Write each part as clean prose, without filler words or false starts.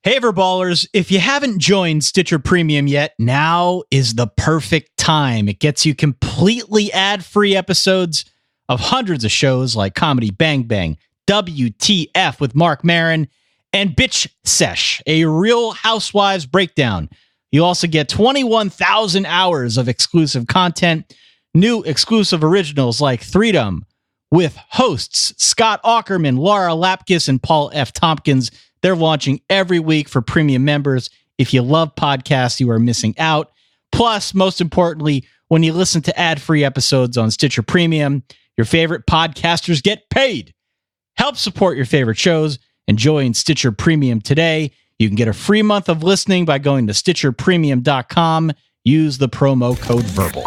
Hey, Verballers, if you haven't joined Stitcher Premium yet, now is the perfect time. It gets you completely ad-free episodes of hundreds of shows like Comedy Bang Bang, WTF with Mark Maron, and Bitch Sesh, a Real Housewives breakdown. You also get 21,000 hours of exclusive content, new exclusive originals like Freedom with hosts Scott Aukerman, Laura Lapkus, and Paul F. Tompkins. They're launching every week for premium members. If you love podcasts, you are missing out. Plus, most importantly, when you listen to ad-free episodes on Stitcher Premium, your favorite podcasters get paid. Help support your favorite shows and join Stitcher Premium today. You can get a free month of listening by going to StitcherPremium.com. Use the promo code VERBAL.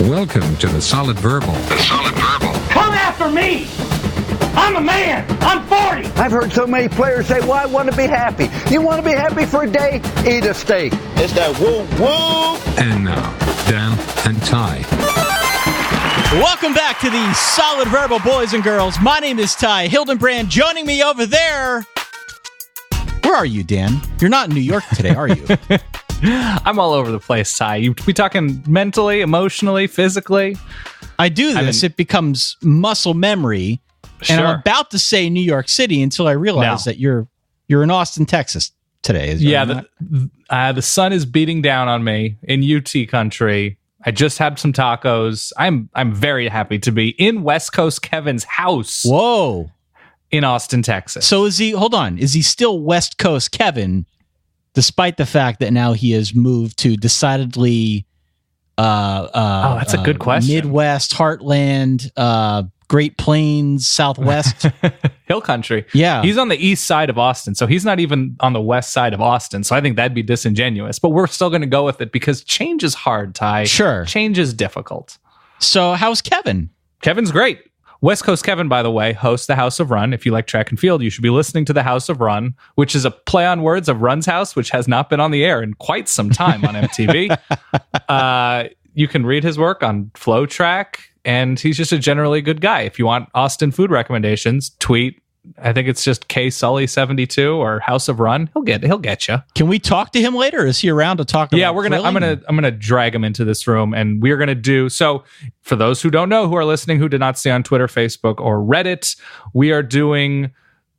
Welcome to The Solid Verbal. The Solid Verbal. Come after me! I'm a man! I'm 40! I've heard so many players say, well, I want to be happy. You want to be happy for a day? Eat a steak. It's that woo-woo! And now, Dan and Ty. Welcome back to the Solid Verbal, boys and girls. My name is Ty Hildenbrand. Joining me over there... Where are you, Dan? You're not in New York today, are you? I'm all over the place, Ty. You be talking mentally, emotionally, physically. I do this. It becomes muscle memory. Sure. And I'm about to say New York City until I realize that you're in Austin, Texas today. The sun is beating down on me in UT country. I just had some tacos. I'm very happy to be in West Coast Kevin's house. Whoa. In Austin, Texas. So is he still West Coast Kevin, despite the fact that now he has moved to decidedly that's a good question. Midwest, Heartland, Great Plains, Southwest. Hill country. Yeah. He's on the east side of Austin, so he's not even on the west side of Austin, so I think that'd be disingenuous. But we're still going to go with it because change is hard, Ty. Sure. Change is difficult. So how's Kevin? Kevin's great. West Coast Kevin, by the way, hosts the House of Run. If you like track and field, you should be listening to the House of Run, which is a play on words of Run's House, which has not been on the air in quite some time on MTV. You can read his work on Flow Track, and he's just a generally good guy. If you want Austin food recommendations, tweet. I think it's just KSully72 or House of Run. He'll get you. Can we talk to him later? Is he around to talk? Yeah, I'm gonna drag him into this room, and we're gonna do so. For those who don't know, who are listening, who did not see on Twitter, Facebook, or Reddit, we are doing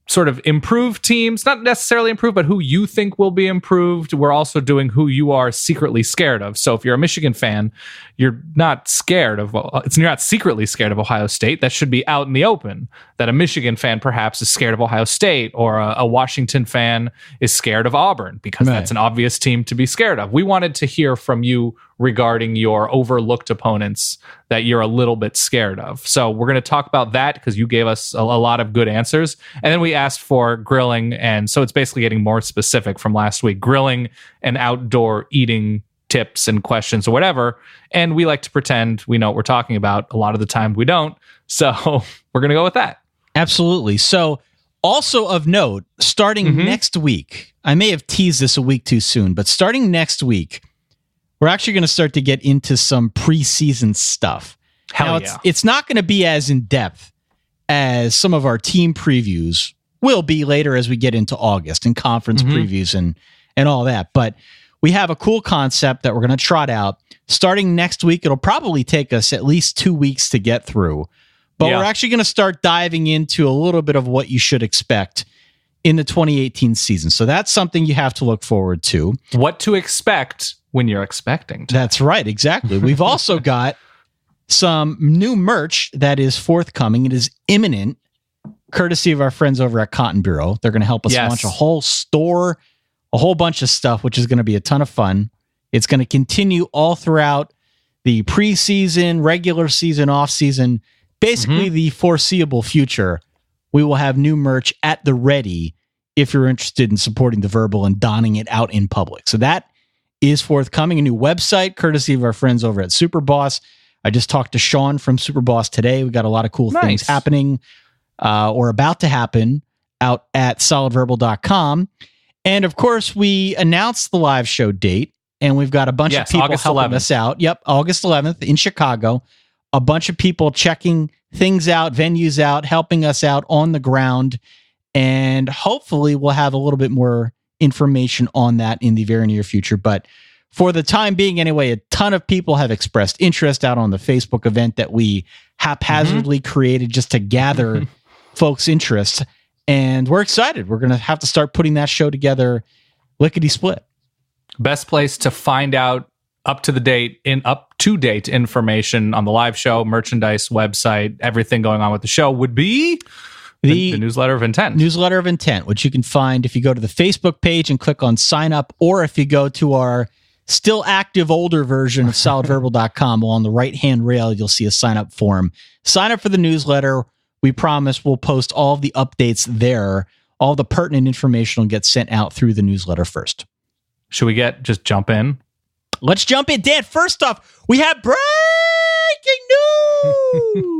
sort of improved teams, not necessarily improved, but who you think will be improved. We're also doing who you are secretly scared of. So if you're a Michigan fan, you're not secretly scared of Ohio State. That should be out in the open. That a Michigan fan perhaps is scared of Ohio State, or a Washington fan is scared of Auburn, because that's an obvious team to be scared of. We wanted to hear from you regarding your overlooked opponents that you're a little bit scared of. So we're going to talk about that because you gave us a lot of good answers. And then we asked for grilling. And so it's basically getting more specific from last week, grilling and outdoor eating tips and questions or whatever. And we like to pretend we know what we're talking about. A lot of the time we don't. So we're going to go with that. Absolutely. So also of note, starting next week, I may have teased this a week too soon, but starting next week, we're actually going to start to get into some preseason stuff. It's not going to be as in-depth as some of our team previews will be later as we get into August and conference previews and all that. But we have a cool concept that we're going to trot out. Starting next week, it'll probably take us at least 2 weeks to get through. But we're actually going to start diving into a little bit of what you should expect in the 2018 season. So that's something you have to look forward to. What to expect when you're expecting. That's right, exactly. We've also got some new merch that is forthcoming. It is imminent, courtesy of our friends over at Cotton Bureau. They're going to help us launch a whole store, a whole bunch of stuff, which is going to be a ton of fun. It's going to continue all throughout the preseason, regular season, off-season, basically the foreseeable future. We will have new merch at the ready if you're interested in supporting the Verbal and donning it out in public. So that is forthcoming. A new website, courtesy of our friends over at Superboss. I just talked to Sean from Superboss today. We got a lot of cool things happening or about to happen out at solidverbal.com. And of course, we announced the live show date, and we've got a bunch of people August helping 11th. us out. Yep, August 11th in Chicago. A bunch of people checking things out, venues out, helping us out on the ground. And hopefully we'll have a little bit more information on that in the very near future. But for the time being, anyway, a ton of people have expressed interest out on the Facebook event that we haphazardly created just to gather folks' interest. And we're excited. We're going to have to start putting that show together lickety-split. Best place to find out up-to-date information on the live show, merchandise, website, everything going on with the show would be the Newsletter of Intent. Newsletter of Intent, which you can find if you go to the Facebook page and click on sign up, or if you go to our still active older version of solidverbal.com, along the right-hand rail, you'll see a sign-up form. Sign up for the newsletter. We promise we'll post all of the updates there. All the pertinent information will get sent out through the newsletter first. Should we just jump in? Let's jump in. Dan, first off, we have breaking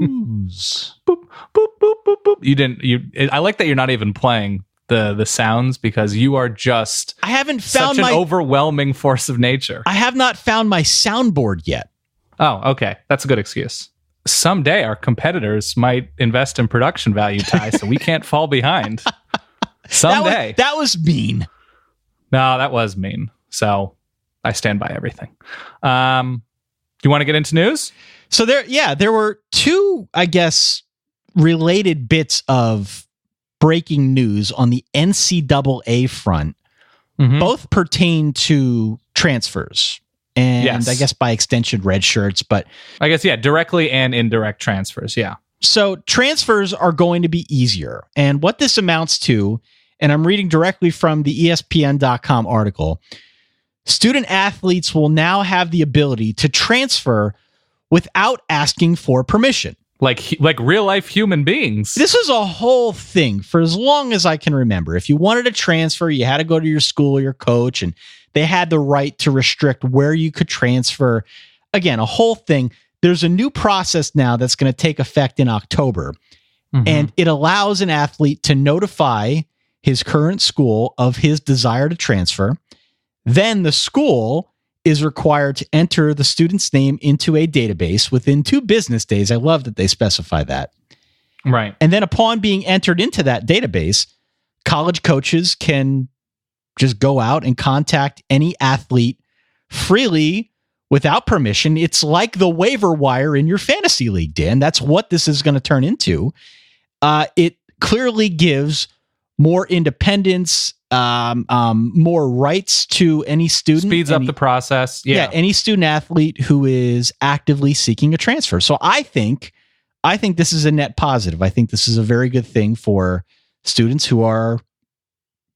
news. Boop, boop, boop, boop, boop. I like that you're not even playing the sounds, because you are just I haven't found such an overwhelming force of nature. I have not found my soundboard yet. Oh, okay. That's a good excuse. Someday our competitors might invest in production value, Ty, so we can't fall behind. Someday. That was mean. No, that was mean. So I stand by everything. Do you want to get into news? So there were two, I guess, related bits of breaking news on the NCAA front. Both pertain to transfers. And yes, I guess by extension, red shirts, but I guess, directly and indirect transfers. Yeah. So transfers are going to be easier. And what this amounts to, and I'm reading directly from the ESPN.com article, student athletes will now have the ability to transfer without asking for permission. Like real life human beings. This is a whole thing for as long as I can remember. If you wanted to transfer, you had to go to your school, your coach, and they had the right to restrict where you could transfer. Again, a whole thing. There's a new process now that's going to take effect in October, and it allows an athlete to notify his current school of his desire to transfer. Then the school is required to enter the student's name into a database within 2 business days. I love that they specify that. Right. And then upon being entered into that database, college coaches can just go out and contact any athlete freely without permission. It's like the waiver wire in your fantasy league, Dan. That's what this is going to turn into. It clearly gives more independence, more rights to any student. Speeds up the process. Yeah. Any student athlete who is actively seeking a transfer. So I think this is a net positive. I think this is a very good thing for students who are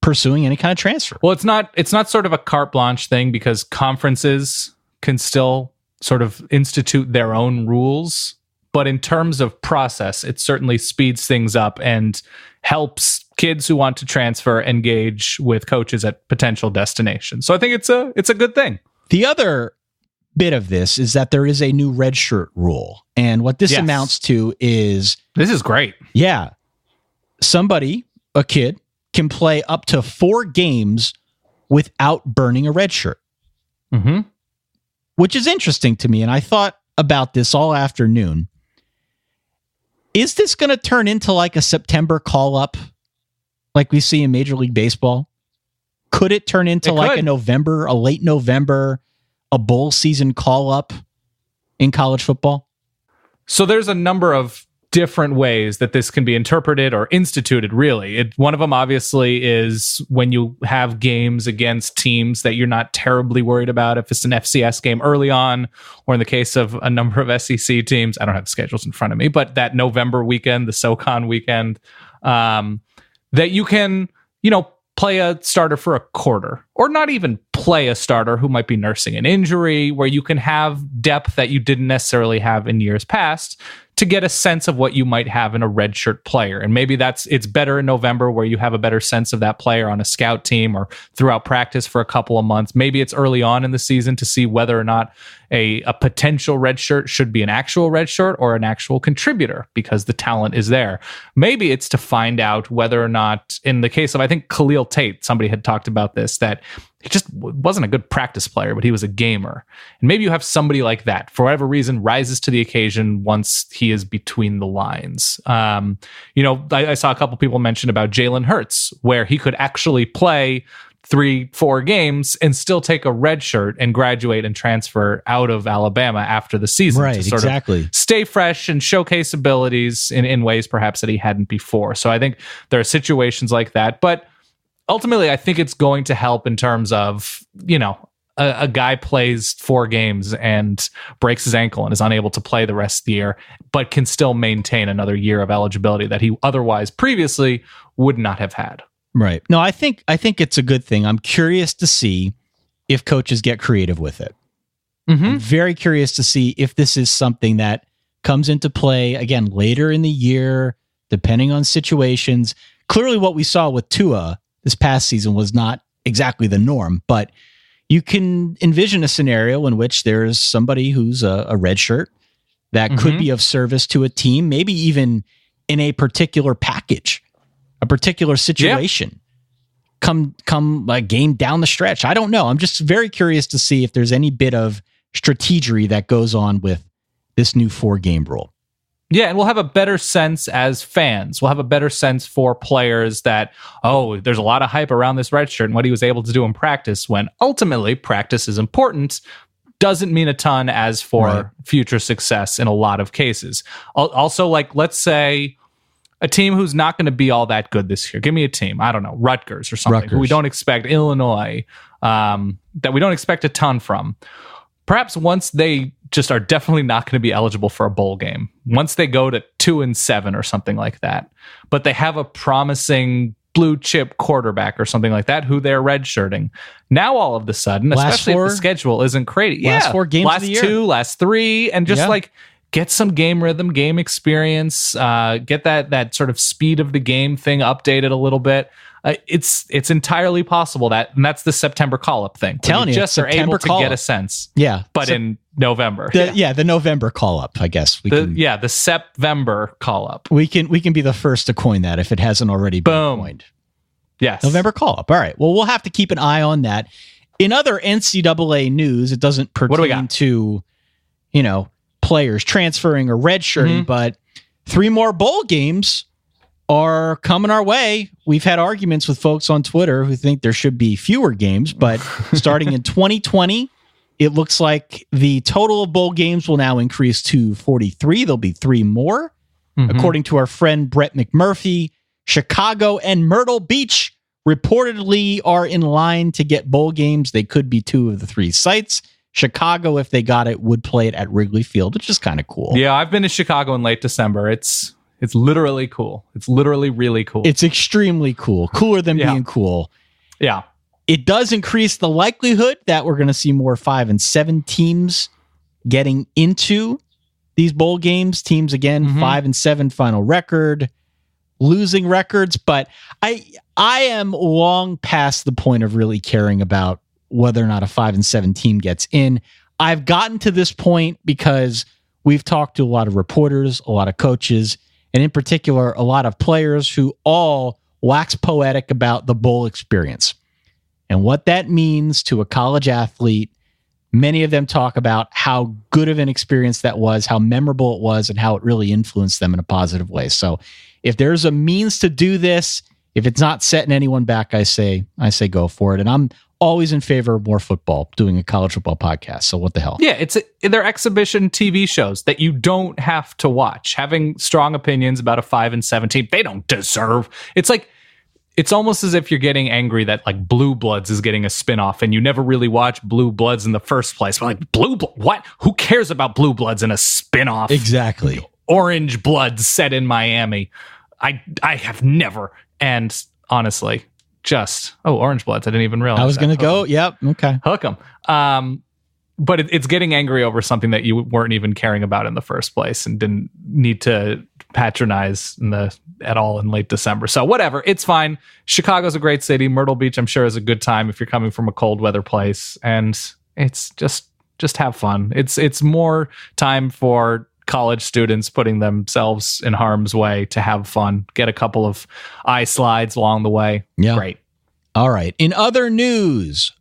pursuing any kind of transfer. Well, it's not sort of a carte blanche thing, because conferences can still sort of institute their own rules. But in terms of process, it certainly speeds things up and helps kids who want to transfer engage with coaches at potential destinations. So I think it's a good thing. The other bit of this is that there is a new redshirt rule. And what this amounts to is... This is great. Yeah. A kid, can play up to 4 games without burning a red shirt. Which is interesting to me. And I thought about this all afternoon. Is this going to turn into like a September call-up like we see in Major League Baseball? Could it turn into a late November, a bowl season call-up in college football? So there's a number of different ways that this can be interpreted or instituted, really. One of them, obviously, is when you have games against teams that you're not terribly worried about, if it's an FCS game early on, or in the case of a number of SEC teams, I don't have the schedules in front of me, but that November weekend, the SoCon weekend, that you can, play a starter for a quarter, or not even play a starter who might be nursing an injury, where you can have depth that you didn't necessarily have in years past to get a sense of what you might have in a redshirt player. And maybe it's better in November, where you have a better sense of that player on a scout team or throughout practice for a couple of months. Maybe it's early on in the season to see whether or not a potential redshirt should be an actual redshirt or an actual contributor, because the talent is there. Maybe it's to find out whether or not, in the case of, I think, Khalil Tate, somebody had talked about this, that he just wasn't a good practice player, but he was a gamer. And maybe you have somebody like that, for whatever reason, rises to the occasion once he is between the lines. I saw a couple people mention about Jalen Hurts, where he could actually play 3-4 games and still take a red shirt and graduate and transfer out of Alabama after the season. Right, to sort of stay fresh and showcase abilities in ways perhaps that he hadn't before. So I think there are situations like that. But ultimately, I think it's going to help in terms of, a guy plays 4 games and breaks his ankle and is unable to play the rest of the year, but can still maintain another year of eligibility that he otherwise previously would not have had. Right. No, I think it's a good thing. I'm curious to see if coaches get creative with it. Mm-hmm. I'm very curious to see if this is something that comes into play again later in the year, depending on situations. Clearly, what we saw with Tua this past season was not exactly the norm, but you can envision a scenario in which there's somebody who's a red shirt that could be of service to a team, maybe even in a particular package. A particular situation come a game down the stretch. I don't know. I'm just very curious to see if there's any bit of strategery that goes on with this new 4-game rule. Yeah, and we'll have a better sense as fans. We'll have a better sense for players that, there's a lot of hype around this red shirt and what he was able to do in practice, when ultimately practice is important. Doesn't mean a ton as for future success in a lot of cases. Also, let's say a team who's not going to be all that good this year. Give me a team. I don't know, Rutgers or something. Who we don't expect, Illinois, that we don't expect a ton from. Perhaps once they just are definitely not going to be eligible for a bowl game, once they go to 2-7 or something like that, but they have a promising blue chip quarterback or something like that who they're redshirting. Now all of a sudden, especially if the schedule isn't crazy. Last 4 games of the year. Last 2, last 3, and just get some game rhythm, game experience, get that sort of speed of the game thing updated a little bit. It's entirely possible and that's the September call-up thing. Telling you, just are able to get a sense. Yeah. But in November. The November call-up, I guess. The September call-up. We can be the first to coin that if it hasn't already been coined. Yes. November call-up. All right. Well, we'll have to keep an eye on that. In other NCAA news, it doesn't pertain to, players transferring or redshirting, but 3 more bowl games are coming our way. We've had arguments with folks on Twitter who think there should be fewer games, but starting in 2020, it looks like the total of bowl games will now increase to 43. There'll be 3 more. According to our friend Brett McMurphy, Chicago and Myrtle Beach reportedly are in line to get bowl games. They could be 2 of the 3 sites. Chicago, if they got it, would play it at Wrigley Field, which is kind of cool. Yeah, I've been to Chicago in late December. It's literally cool. It's literally really cool. It's extremely cool. Cooler than being cool. Yeah. It does increase the likelihood that we're going to see more 5 and 7 teams getting into these bowl games. Teams, again, 5 and 7 final record, losing records. But I am long past the point of really caring about whether or not a 5 and 7 team gets in. I've gotten to this point because we've talked to a lot of reporters, a lot of coaches, and in particular, a lot of players who all wax poetic about the bowl experience and what that means to a college athlete. Many of them talk about how good of an experience that was, how memorable it was, and how it really influenced them in a positive way. So if there's a means to do this, if it's not setting anyone back, I say go for it. And I'm always in favor of more football, doing a college football podcast. So what the hell? Yeah, they're exhibition TV shows that you don't have to watch. Having strong opinions about a 5 and 7 team, they don't deserve. It's almost as if you're getting angry that like Blue Bloods is getting a spinoff and you never really watched Blue Bloods in the first place. But like what? Who cares about Blue Bloods in a spinoff? Exactly. Orange Bloods set in Miami. I have never. And honestly, Orange Bloods. I didn't even realize. I was going to go. Yep. Okay. Hook 'em. But it's getting angry over something that you weren't even caring about in the first place and didn't need to patronize at all in late December. So whatever, it's fine. Chicago's a great city. Myrtle Beach, I'm sure, is a good time if you're coming from a cold weather place. And it's just have fun. It's more time for college students putting themselves in harm's way to have fun. Get a couple of eye slides along the way. Yeah. Great. All right. In other news,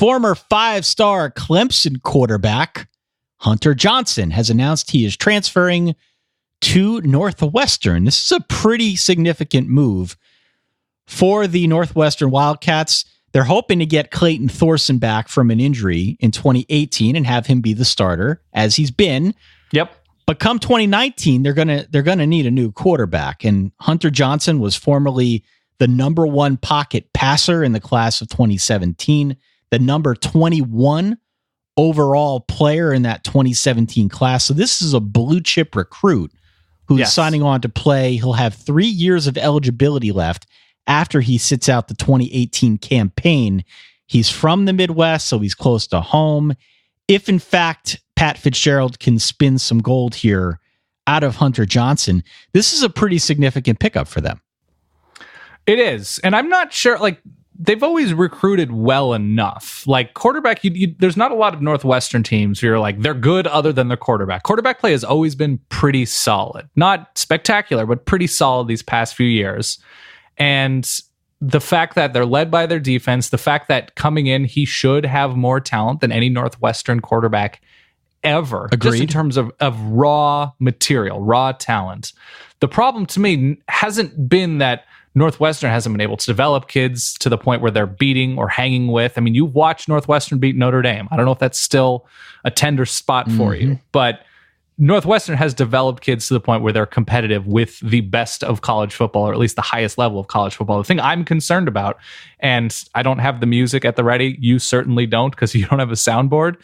Former 5-star Clemson quarterback Hunter Johnson has announced he is transferring to Northwestern. This is a pretty significant move for the Northwestern Wildcats. They're hoping to get Clayton Thorson back from an injury in 2018 and have him be the starter, as he's been. Yep. But come 2019, they're gonna need a new quarterback. And Hunter Johnson was formerly the number 1 pocket passer in the class of 2017, the number 21 overall player in that 2017 class. So this is a blue chip recruit who's signing on to play. He'll have 3 years of eligibility left after he sits out the 2018 campaign. He's from the Midwest, so he's close to home. If, in fact, Pat Fitzgerald can spin some gold here out of Hunter Johnson, this is a pretty significant pickup for them. It is. And I'm not sure, like, they've always recruited well enough. Like, quarterback, there's not a lot of Northwestern teams who are like, they're good other than their quarterback. Quarterback play has always been pretty solid. Not spectacular, but pretty solid these past few years. And the fact that they're led by their defense, the fact that coming in, he should have more talent than any Northwestern quarterback ever. Agreed. Just in terms of raw material, raw talent. The problem to me hasn't been that Northwestern hasn't been able to develop kids to the point where they're beating or hanging with. I mean, you've watched Northwestern beat Notre Dame. I don't know if that's still a tender spot for you, but Northwestern has developed kids to the point where they're competitive with the best of college football, or at least the highest level of college football. The thing I'm concerned about, and I don't have the music at the ready, you certainly don't because you don't have a soundboard.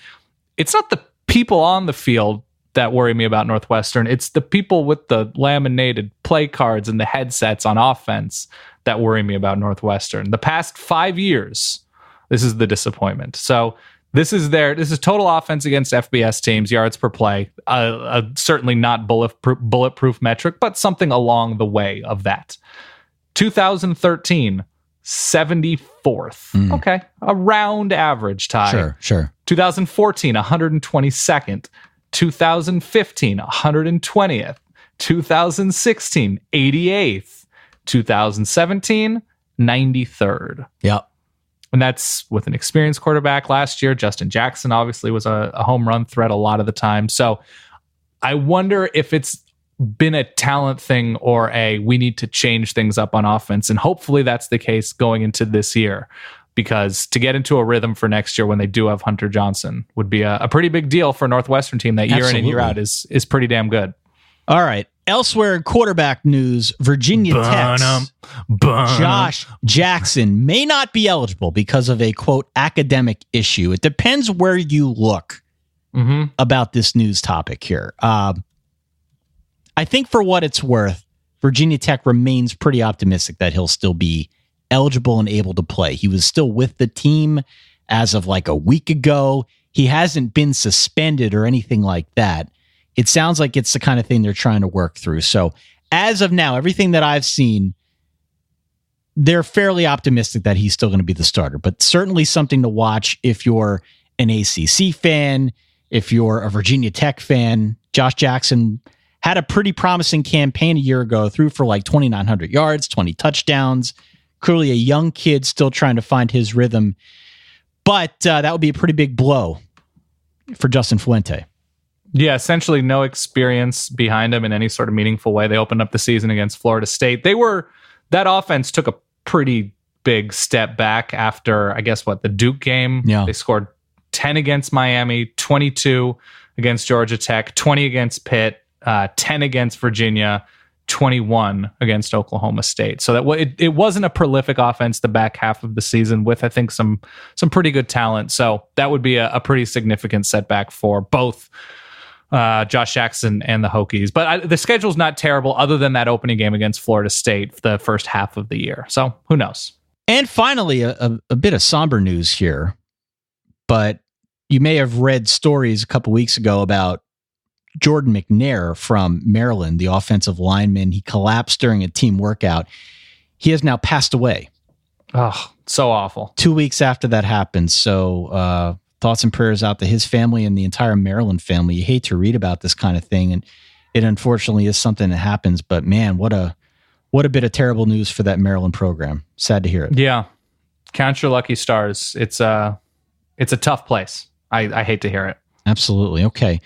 It's not the people on the field that worry me about Northwestern. It's the people with the laminated play cards and the headsets on offense that worry me about Northwestern. The past 5 years, this is the disappointment. So this is total offense against FBS teams, yards per play. Certainly not bulletproof metric, but something along the way of that. 2013, 74th. Okay. Around average tie. Sure. 2014, 122nd. 2015, 120th. 2016, 88th. 2017, 93rd. Yep. And that's with an experienced quarterback last year. Justin Jackson obviously was a home run threat a lot of the time. So I wonder if it's been a talent thing or we need to change things up on offense. And hopefully that's the case going into this year, because to get into a rhythm for next year when they do have Hunter Johnson would be a pretty big deal for a Northwestern team that year in and year out is pretty damn good. All right. Elsewhere in quarterback news, Virginia Tech's Josh Jackson may not be eligible because of a, quote, academic issue. It depends where you look about this news topic here. I think for what it's worth, Virginia Tech remains pretty optimistic that he'll still be eligible and able to play. He was still with the team as of like a week ago. He hasn't been suspended or anything like that. It sounds like it's the kind of thing they're trying to work through. So as of now, everything that I've seen, they're fairly optimistic that he's still going to be the starter, but certainly something to watch if you're an ACC fan, if you're a Virginia Tech fan. Josh Jackson had a pretty promising campaign a year ago, threw for like 2,900 yards, 20 touchdowns. Clearly a young kid still trying to find his rhythm, but that would be a pretty big blow for Justin Fuente. Yeah, essentially no experience behind him in any sort of meaningful way. They opened up the season against Florida State. That offense took a pretty big step back after, I guess, the Duke game. Yeah. They scored 10 against Miami, 22 against Georgia Tech, 20 against Pitt, 10 against Virginia, 21 against Oklahoma State. So that it wasn't a prolific offense the back half of the season with, I think, some pretty good talent. So that would be a pretty significant setback for both Josh Jackson and the Hokies. But the schedule's not terrible other than that opening game against Florida State the first half of the year. So who knows? And finally, a bit of somber news here. But you may have read stories a couple weeks ago about Jordan McNair from Maryland, the offensive lineman. He collapsed during a team workout. He has now passed away. Oh, so awful. 2 weeks after that happened. So thoughts and prayers out to his family and the entire Maryland family. You hate to read about this kind of thing, and it unfortunately is something that happens. But man, what a bit of terrible news for that Maryland program. Sad to hear it. Yeah. Count your lucky stars. It's It's a tough place. I hate to hear it. Absolutely. Okay.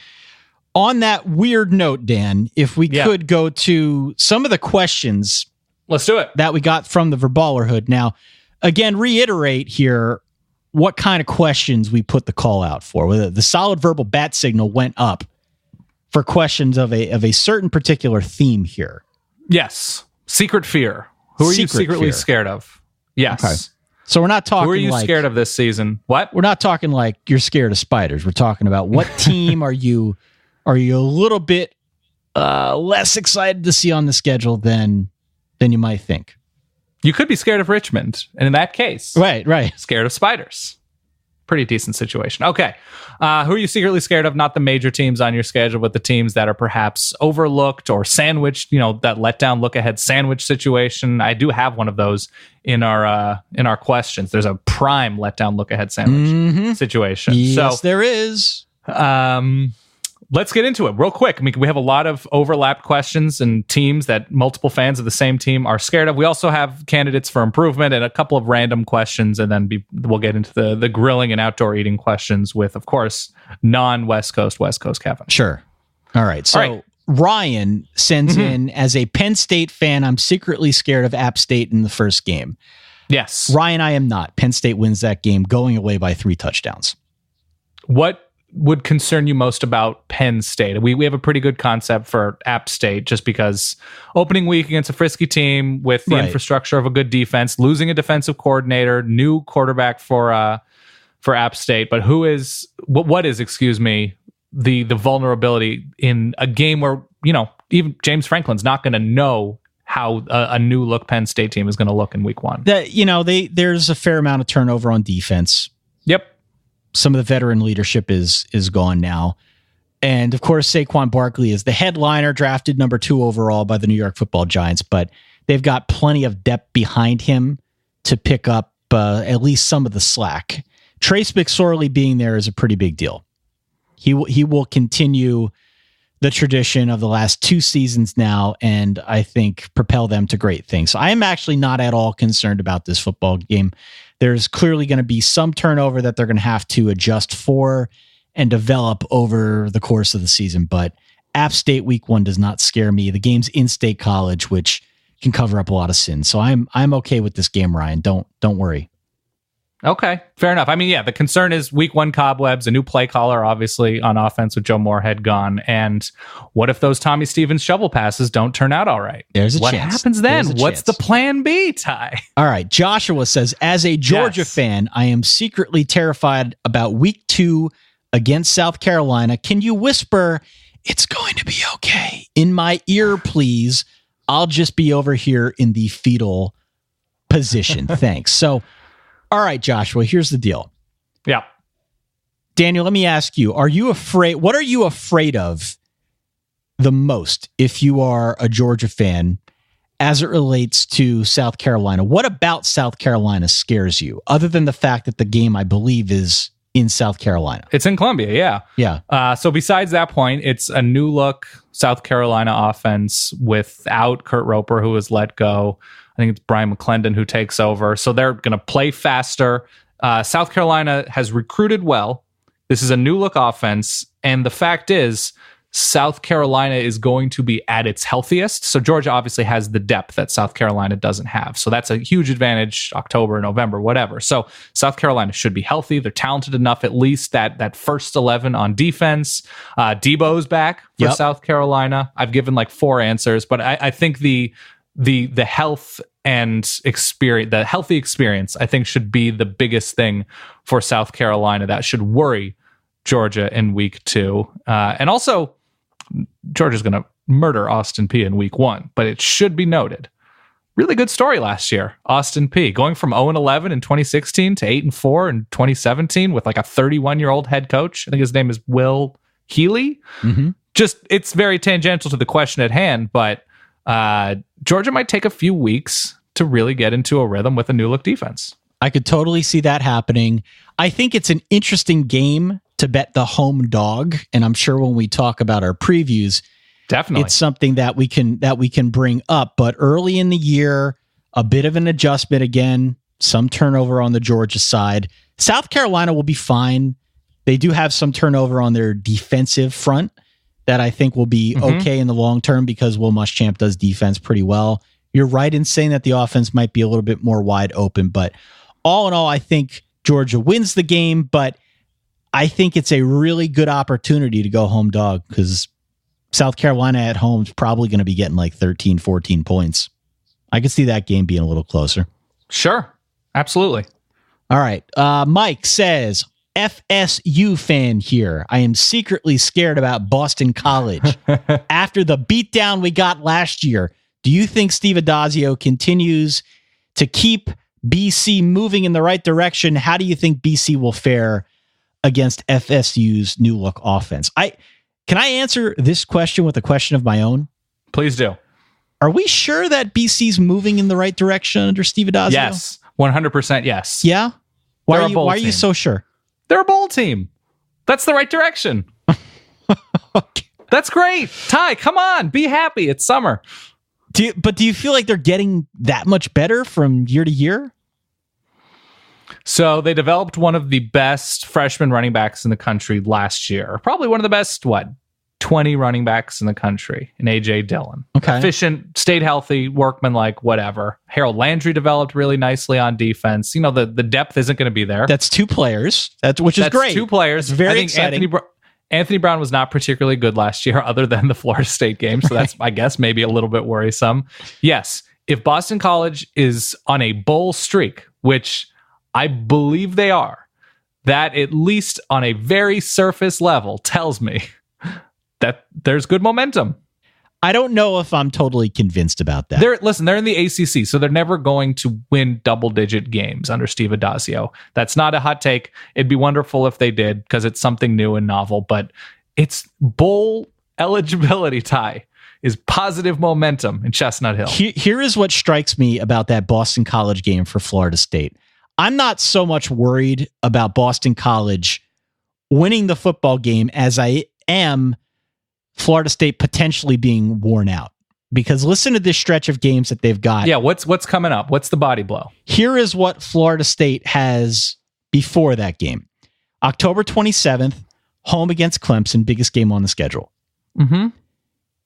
On that weird note, Dan, if we could go to some of the questions. Let's do it. That we got from the Verballerhood. Now, again, reiterate here what kind of questions we put the call out for. Whether the solid verbal bat signal went up for questions of a certain particular theme here. Yes. Secret fear. Who are you secretly scared of? Yes. Okay. So we're not talking. Who are you scared of this season? What? We're not talking like you're scared of spiders. We're talking about what team are you a little bit less excited to see on the schedule than you might think. You could be scared of Richmond, and in that case, right, scared of spiders. Pretty decent situation. Okay, who are you secretly scared of? Not the major teams on your schedule, but the teams that are perhaps overlooked or sandwiched. That letdown, look ahead sandwich situation. I do have one of those in our questions. There's a prime letdown, look ahead sandwich situation. Yes, there is. Let's get into it real quick. I mean, we have a lot of overlapped questions and teams that multiple fans of the same team are scared of. We also have candidates for improvement and a couple of random questions, and then we'll get into the grilling and outdoor eating questions with, of course, non-West Coast Kevin. Sure. All right. So Ryan sends in, as a Penn State fan, I'm secretly scared of App State in the first game. Yes. Ryan, I am not. Penn State wins that game going away by 3 touchdowns. What would concern you most about Penn State? We have a pretty good concept for App State, just because opening week against a frisky team with the infrastructure of a good defense, losing a defensive coordinator, new quarterback for App State. But what is the vulnerability in a game where even James Franklin's not going to know how a new look Penn State team is going to look in week 1? There's a fair amount of turnover on defense. Yep. Some of the veteran leadership is gone now. And of course, Saquon Barkley is the headliner, drafted number 2 overall by the New York Football Giants, but they've got plenty of depth behind him to pick up at least some of the slack. Trace McSorley being there is a pretty big deal. He will continue the tradition of the last 2 seasons now, and I think propel them to great things. So I am actually not at all concerned about this football game. There's clearly going to be some turnover that they're going to have to adjust for and develop over the course of the season. But App State week 1 does not scare me. The game's in-state college, which can cover up a lot of sins. So I'm okay with this game, Ryan. Don't worry. Okay, fair enough. I mean, yeah, the concern is week 1 cobwebs, a new play caller, obviously, on offense with Joe Moorhead gone. And what if those Tommy Stevens shovel passes don't turn out all right? There's a what chance. What happens then? What's the plan B, Ty? All right, Joshua says, as a Georgia fan, I am secretly terrified about week 2 against South Carolina. Can you whisper, it's going to be okay, in my ear, please? I'll just be over here in the fetal position. Thanks. So, all right, Joshua, here's the deal. Yeah. Daniel, let me ask you, what are you afraid of the most if you are a Georgia fan as it relates to South Carolina? What about South Carolina scares you, other than the fact that the game, I believe, is in South Carolina? It's in Columbia, yeah. Yeah. So besides that point, it's a new look South Carolina offense without Kurt Roper, who was let go. I think it's Brian McClendon who takes over. So they're going to play faster. South Carolina has recruited well. This is a new look offense. And the fact is, South Carolina is going to be at its healthiest. So Georgia obviously has the depth that South Carolina doesn't have. So that's a huge advantage, October, November, whatever. So South Carolina should be healthy. They're talented enough, at least that first 11 on defense. Debo's back for South Carolina. I've given like 4 answers, but I think the health and experience, the healthy experience, I think should be the biggest thing for South Carolina. That should worry Georgia in week 2. And also, Georgia's going to murder Austin Peay in week 1, but it should be noted. Really good story last year. Austin Peay going from 0-11 in 2016 to 8-4 in 2017 with like a 31-year-old head coach. I think his name is Will Healy. Mm-hmm. Just, it's very tangential to the question at hand, but Georgia might take a few weeks to really get into a rhythm with a new look defense. I could totally see that happening. I think it's an interesting game to bet the home dog, and I'm sure when we talk about our previews, definitely it's something that we can bring up. But early in the year, a bit of an adjustment again, some turnover on the Georgia side. South Carolina will be fine. They do have some turnover on their defensive front that I think will be okay in the long term because Will Muschamp does defense pretty well. You're right in saying that the offense might be a little bit more wide open, but all in all, I think Georgia wins the game, but I think it's a really good opportunity to go home dog because South Carolina at home is probably going to be getting like 13, 14 points. I could see that game being a little closer. Sure. Absolutely. All right. Mike says, FSU fan here. I am secretly scared about Boston College. After the beatdown we got last year, do you think Steve Adazio continues to keep BC moving in the right direction? How do you think BC will fare against FSU's new look offense? Can I answer this question with a question of my own? Please do. Are we sure that BC's moving in the right direction under Steve Adazio? Yes. 100% yes. Yeah? Why are you team. so sure? They're a bowl team. That's the right direction. Okay. That's great. Ty, come on. Be happy. It's summer. Do you feel like they're getting that much better from year to year? So they developed one of the best freshman running backs in the country last year. Probably one of the best, 20 running backs in the country in A.J. Dillon. Okay. Efficient, stayed healthy, workmanlike, whatever. Harold Landry developed really nicely on defense. You know, the depth isn't going to be there. That's two players, which is great. Two players. That's very exciting. Anthony Brown was not particularly good last year other than the Florida State game. So that's, I guess, maybe a little bit worrisome. Yes, if Boston College is on a bowl streak, which I believe they are, that at least on a very surface level tells me that there's good momentum. I don't know if I'm totally convinced about that. They're in the ACC, so they're never going to win double-digit games under Steve Adazio. That's not a hot take. It'd be wonderful if they did because it's something new and novel, but it's bowl eligibility, Ty, is positive momentum in Chestnut Hill. Here is what strikes me about that Boston College game for Florida State. I'm not so much worried about Boston College winning the football game as I am Florida State potentially being worn out. Because listen to this stretch of games that they've got. Yeah, what's coming up? What's the body blow? Here is what Florida State has before that game. October 27th, home against Clemson, biggest game on the schedule. Mm-hmm.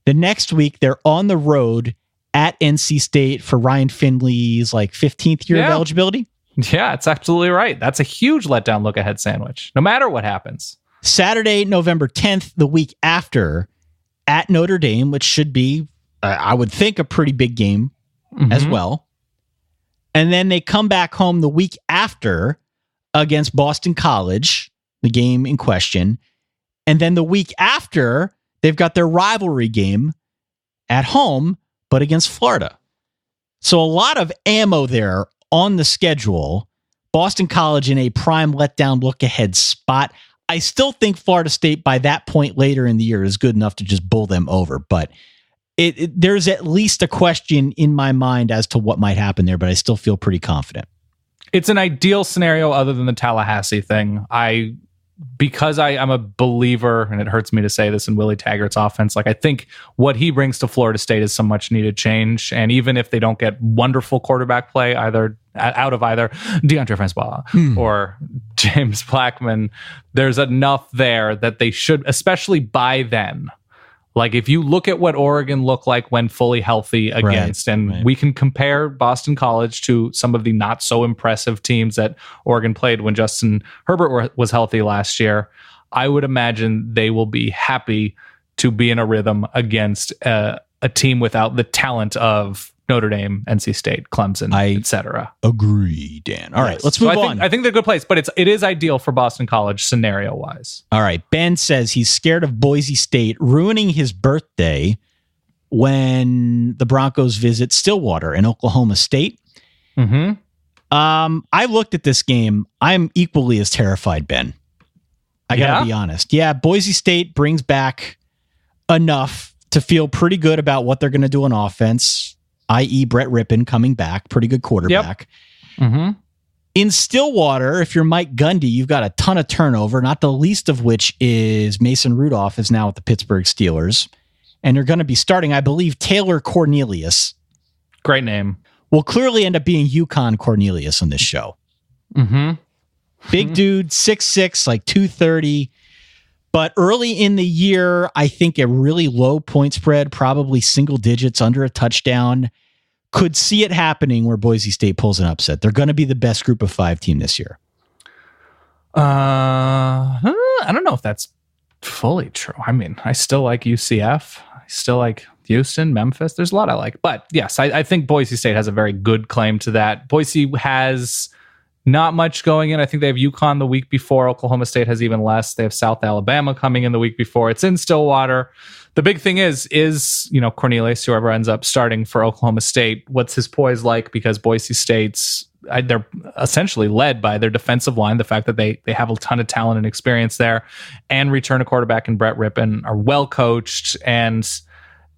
The next week, they're on the road at NC State for Ryan Finley's 15th year of eligibility. Yeah, it's absolutely right. That's a huge letdown look-ahead sandwich, no matter what happens. Saturday, November 10th, the week after, at Notre Dame, which should be, I would think, a pretty big game as well. And then they come back home the week after against Boston College, the game in question. And then the week after, they've got their rivalry game at home, but against Florida. So a lot of ammo there on the schedule. Boston College in a prime letdown look-ahead spot. I still think Florida State by that point later in the year is good enough to just bull them over, but there's at least a question in my mind as to what might happen there, but I still feel pretty confident. It's an ideal scenario other than the Tallahassee thing. Because I'm a believer, and it hurts me to say this, in Willie Taggart's offense, I think what he brings to Florida State is some much needed change. And even if they don't get wonderful quarterback play out of either DeAndre Francois or James Blackman, there's enough there that they should, especially by then. If you look at what Oregon looked like when fully healthy against, we can compare Boston College to some of the not so impressive teams that Oregon played when Justin Herbert was healthy last year. I would imagine they will be happy to be in a rhythm against a team without the talent of Notre Dame, NC State, Clemson, etc. Agree, Dan. All right, let's move on. I think they're a good place, but it is ideal for Boston College scenario-wise. All right, Ben says he's scared of Boise State ruining his birthday when the Broncos visit Stillwater in Oklahoma State. Mm-hmm. I looked at this game. I'm equally as terrified, Ben. I got to be honest. Yeah, Boise State brings back enough to feel pretty good about what they're going to do on offense, i.e. Brett Rippon coming back, pretty good quarterback. Yep. Mm-hmm. In Stillwater, if you're Mike Gundy, you've got a ton of turnover, not the least of which is Mason Rudolph is now at the Pittsburgh Steelers. And you're going to be starting, I believe, Taylor Cornelius. Great name. Will clearly end up being UConn Cornelius on this show. Mm-hmm. Big dude, 6'6", like 230. But early in the year, I think a really low point spread, probably single digits under a touchdown. Could see it happening where Boise State pulls an upset. They're going to be the best group of 5 team this year. I don't know if that's fully true. I mean, I still like UCF. I still like Houston, Memphis. There's a lot I like. But yes, I think Boise State has a very good claim to that. Boise has not much going in. I think they have UConn the week before. Oklahoma State has even less. They have South Alabama coming in the week before. It's in Stillwater. The big thing is Cornelius, whoever ends up starting for Oklahoma State, what's his poise like? Because Boise State's they're essentially led by their defensive line, the fact that they have a ton of talent and experience there, and return a quarterback in Brett Rippon, are well coached, and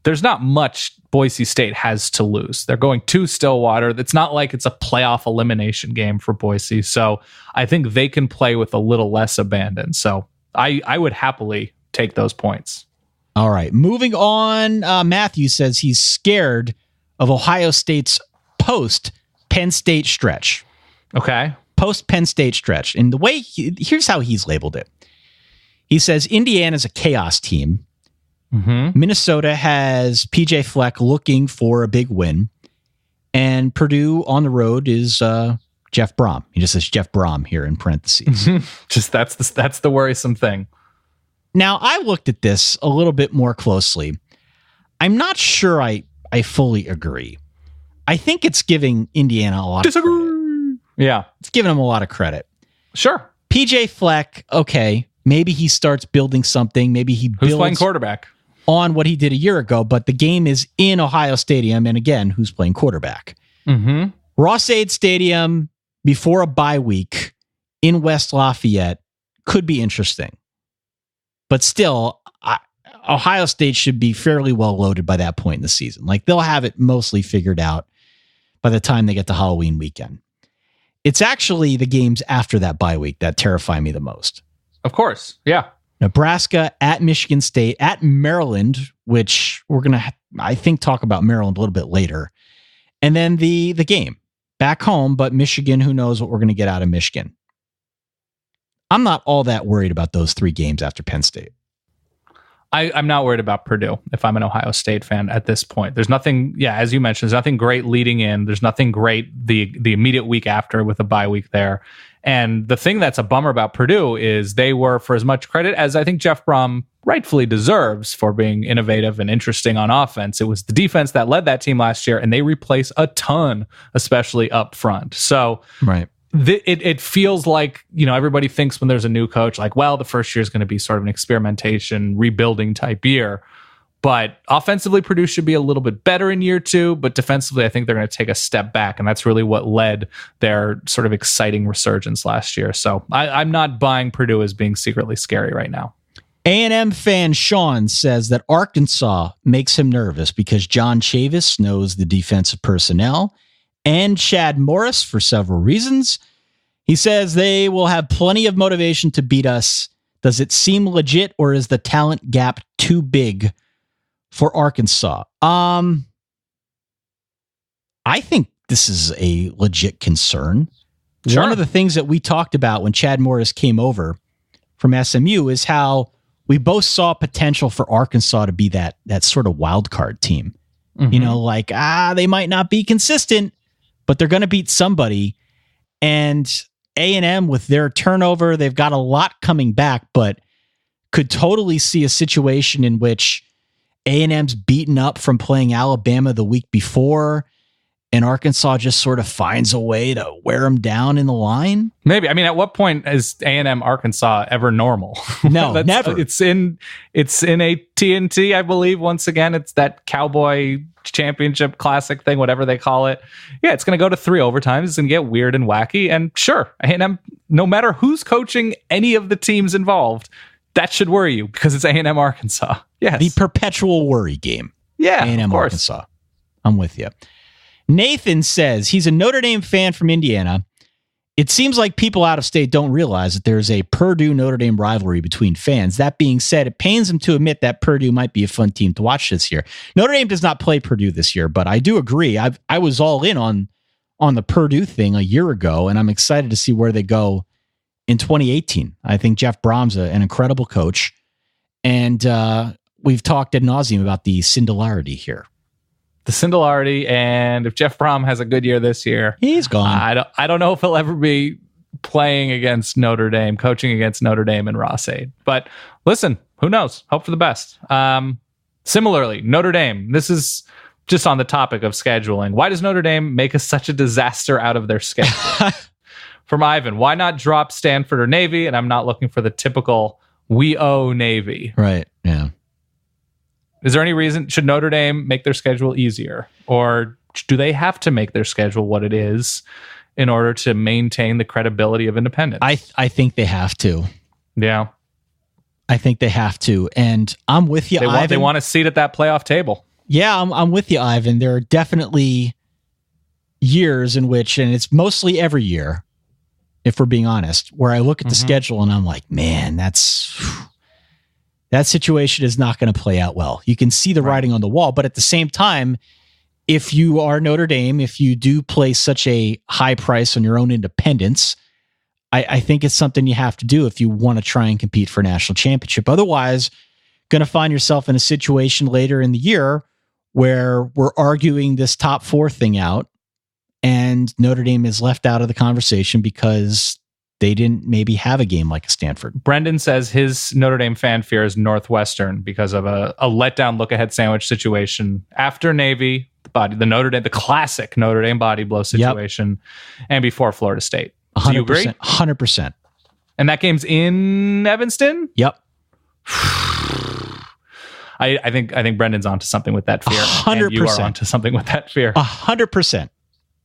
there's not much Boise State has to lose. They're going to Stillwater. It's not like it's a playoff elimination game for Boise, so I think they can play with a little less abandon. So I would happily take those points. All right, moving on. Matthew says he's scared of Ohio State's post Penn State stretch. Okay. Post Penn State stretch. And the way here's how he's labeled it. He says Indiana's a chaos team. Mm-hmm. Minnesota has PJ Fleck looking for a big win. And Purdue on the road is Jeff Brom. He just says Jeff Brom here in parentheses. Just that's the worrisome thing. Now, I looked at this a little bit more closely. I'm not sure I fully agree. I think it's giving Indiana a lot of credit. Yeah. It's giving them a lot of credit. Sure. PJ Fleck, okay, maybe he starts building something. Maybe he builds playing quarterback on what he did a year ago, but the game is in Ohio Stadium. And again, who's playing quarterback? Mm-hmm. Ross-Ade Stadium before a bye week in West Lafayette could be interesting. But still, Ohio State should be fairly well loaded by that point in the season. Like, they'll have it mostly figured out by the time they get to Halloween weekend. It's actually the games after that bye week that terrify me the most. Of course. Yeah. Nebraska, at Michigan State, at Maryland, which we're going to, I think, talk about Maryland a little bit later. And then the game back home, but Michigan, who knows what we're going to get out of Michigan. I'm not all that worried about those 3 games after Penn State. I'm not worried about Purdue if I'm an Ohio State fan at this point. There's nothing, as you mentioned, there's nothing great leading in. There's nothing great the immediate week after with a bye week there. And the thing that's a bummer about Purdue is they were, for as much credit as I think Jeff Brom rightfully deserves for being innovative and interesting on offense, it was the defense that led that team last year, and they replace a ton, especially up front. So right. It feels like, everybody thinks when there's a new coach, like, well, the first year is going to be sort of an experimentation, rebuilding type year. But offensively, Purdue should be a little bit better in year 2. But defensively, I think they're going to take a step back. And that's really what led their sort of exciting resurgence last year. So I'm not buying Purdue as being secretly scary right now. A&M fan Sean says that Arkansas makes him nervous because John Chavis knows the defensive personnel and Chad Morris for several reasons. He says they will have plenty of motivation to beat us. Does it seem legit, or is the talent gap too big for Arkansas? I think this is a legit concern. Sure. One of the things that we talked about when Chad Morris came over from SMU is how we both saw potential for Arkansas to be that sort of wild card team. Mm-hmm. They might not be consistent, but they're going to beat somebody. And A&M, with their turnover, they've got a lot coming back, but could totally see a situation in which A&M's beaten up from playing Alabama the week before, and Arkansas just sort of finds a way to wear them down in the line. Maybe. I mean, at what point is A&M Arkansas ever normal? No, never. It's in a TNT, I believe. Once again, it's that Cowboy Championship Classic thing, whatever they call it. Yeah, it's going to go to 3 overtimes. It's going to get weird and wacky. And sure, A&M, no matter who's coaching any of the teams involved, that should worry you because it's A&M Arkansas. Yes. The perpetual worry game. Yeah, A&M Arkansas. I'm with you. Nathan says he's a Notre Dame fan from Indiana. It seems like people out of state don't realize that there's a Purdue-Notre Dame rivalry between fans. That being said, it pains him to admit that Purdue might be a fun team to watch this year. Notre Dame does not play Purdue this year, but I do agree. I was all in on the Purdue thing a year ago, and I'm excited to see where they go in 2018. I think Jeff Brom's an incredible coach. And we've talked ad nauseum about the singularity here. The singularity, and if Jeff Brom has a good year this year, he's gone. I don't know if he'll ever be playing against Notre Dame, coaching against Notre Dame and Ross-Ade. But listen, who knows? Hope for the best. Similarly, Notre Dame. This is just on the topic of scheduling. Why does Notre Dame make such a disaster out of their schedule? From Ivan, why not drop Stanford or Navy? And I'm not looking for the typical we owe Navy. Right. Yeah. Is there any reason, should Notre Dame make their schedule easier? Or do they have to make their schedule what it is in order to maintain the credibility of independence? I think they have to. Yeah. I think they have to. And I'm with you, Ivan. They want a seat at that playoff table. Yeah, I'm with you, Ivan. There are definitely years in which, and it's mostly every year, if we're being honest, where I look at the schedule and I'm like, man, that situation is not going to play out well. You can see the writing on the wall, but at the same time, if you are Notre Dame, if you do place such a high price on your own independence, I think it's something you have to do if you want to try and compete for a national championship. Otherwise, going to find yourself in a situation later in the year where we're arguing this top 4 thing out and Notre Dame is left out of the conversation because they didn't maybe have a game like a Stanford. Brendan says his Notre Dame fan fear is Northwestern because of a letdown look-ahead sandwich situation after Navy, the classic Notre Dame body blow situation, and before Florida State. 100%, do you agree? 100%. And that game's in Evanston? Yep. I think Brendan's onto something with that fear. 100%. And you are onto something with that fear. 100%.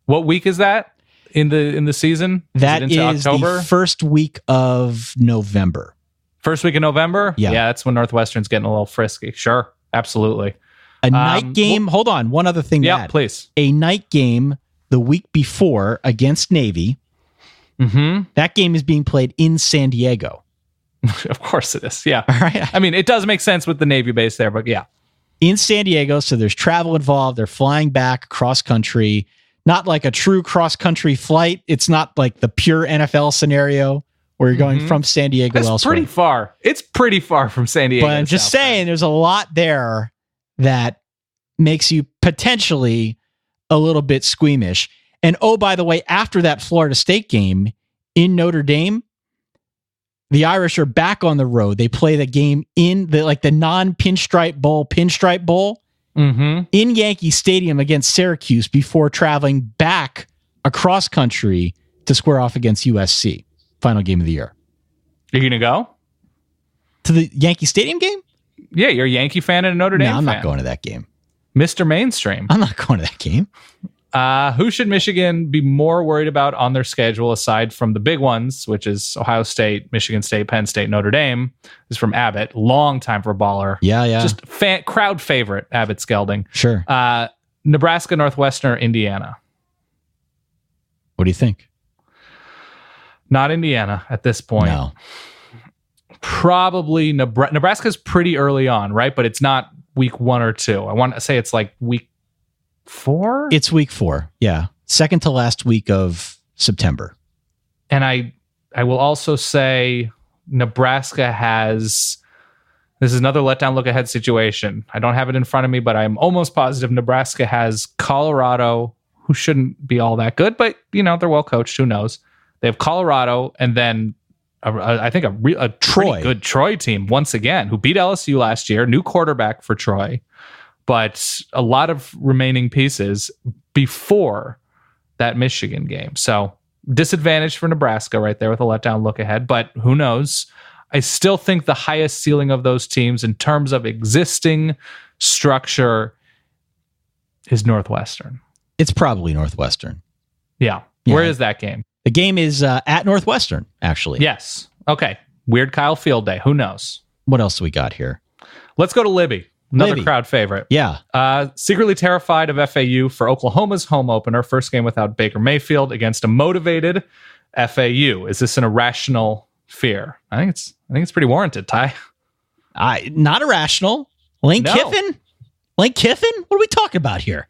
What week is that in the season? That is October? The first week of November. First week of November? Yeah. Yeah, that's when Northwestern's getting a little frisky. Sure. Absolutely. A night game. Hold on. One other thing. Yeah, please. A night game the week before against Navy. That game is being played in San Diego. Of course it is. Yeah. All right. I mean, it does make sense with the Navy base there, but yeah. In San Diego, so there's travel involved. They're flying back cross country. Not like a true cross country flight. It's not like the pure NFL scenario where you're going from San Diego elsewhere. It's pretty far. It's pretty far from San Diego. But I'm just saying there's a lot there that makes you potentially a little bit squeamish. And oh, by the way, after that Florida State game in Notre Dame, the Irish are back on the road. They play the game in the non-pinstripe bowl in Yankee Stadium against Syracuse before traveling back across country to square off against USC. Final game of the year. You're going to go? To the Yankee Stadium game? Yeah, you're a Yankee fan and a Notre Dame fan. No, I'm not going to that game. Mr. Mainstream. I'm not going to that game. Who should Michigan be more worried about on their schedule aside from the big ones, which is Ohio State, Michigan State, Penn State, Notre Dame? This is from Abbott. Long time for baller. Yeah. Just crowd favorite, Abbott Skelding. Sure. Nebraska, Northwestern, or Indiana? What do you think? Not Indiana at this point. No. Probably Nebraska's pretty early on, right? But it's not week 1 or 2. I want to say it's like week 4? It's week 4. Yeah. Second to last week of September. And I will also say Nebraska has, this is another letdown look ahead situation. I don't have it in front of me, but I'm almost positive Nebraska has Colorado, who shouldn't be all that good, but they're well coached. Who knows? They have Colorado and then I think a pretty good Troy team once again, who beat LSU last year, new quarterback for Troy, but a lot of remaining pieces before that Michigan game. So disadvantage for Nebraska right there with a letdown look ahead, but who knows? I still think the highest ceiling of those teams in terms of existing structure is Northwestern. It's probably Northwestern. Yeah. Where is that game? The game is at Northwestern, actually. Yes. Okay. Weird Kyle Field Day. Who knows? What else do we got here? Let's go to Libby. Another crowd favorite. Yeah. Secretly terrified of FAU for Oklahoma's home opener. First game without Baker Mayfield against a motivated FAU. Is this an irrational fear? I think it's pretty warranted, Ty. Not irrational. Lane Kiffin? Lane Kiffin? What are we talking about here?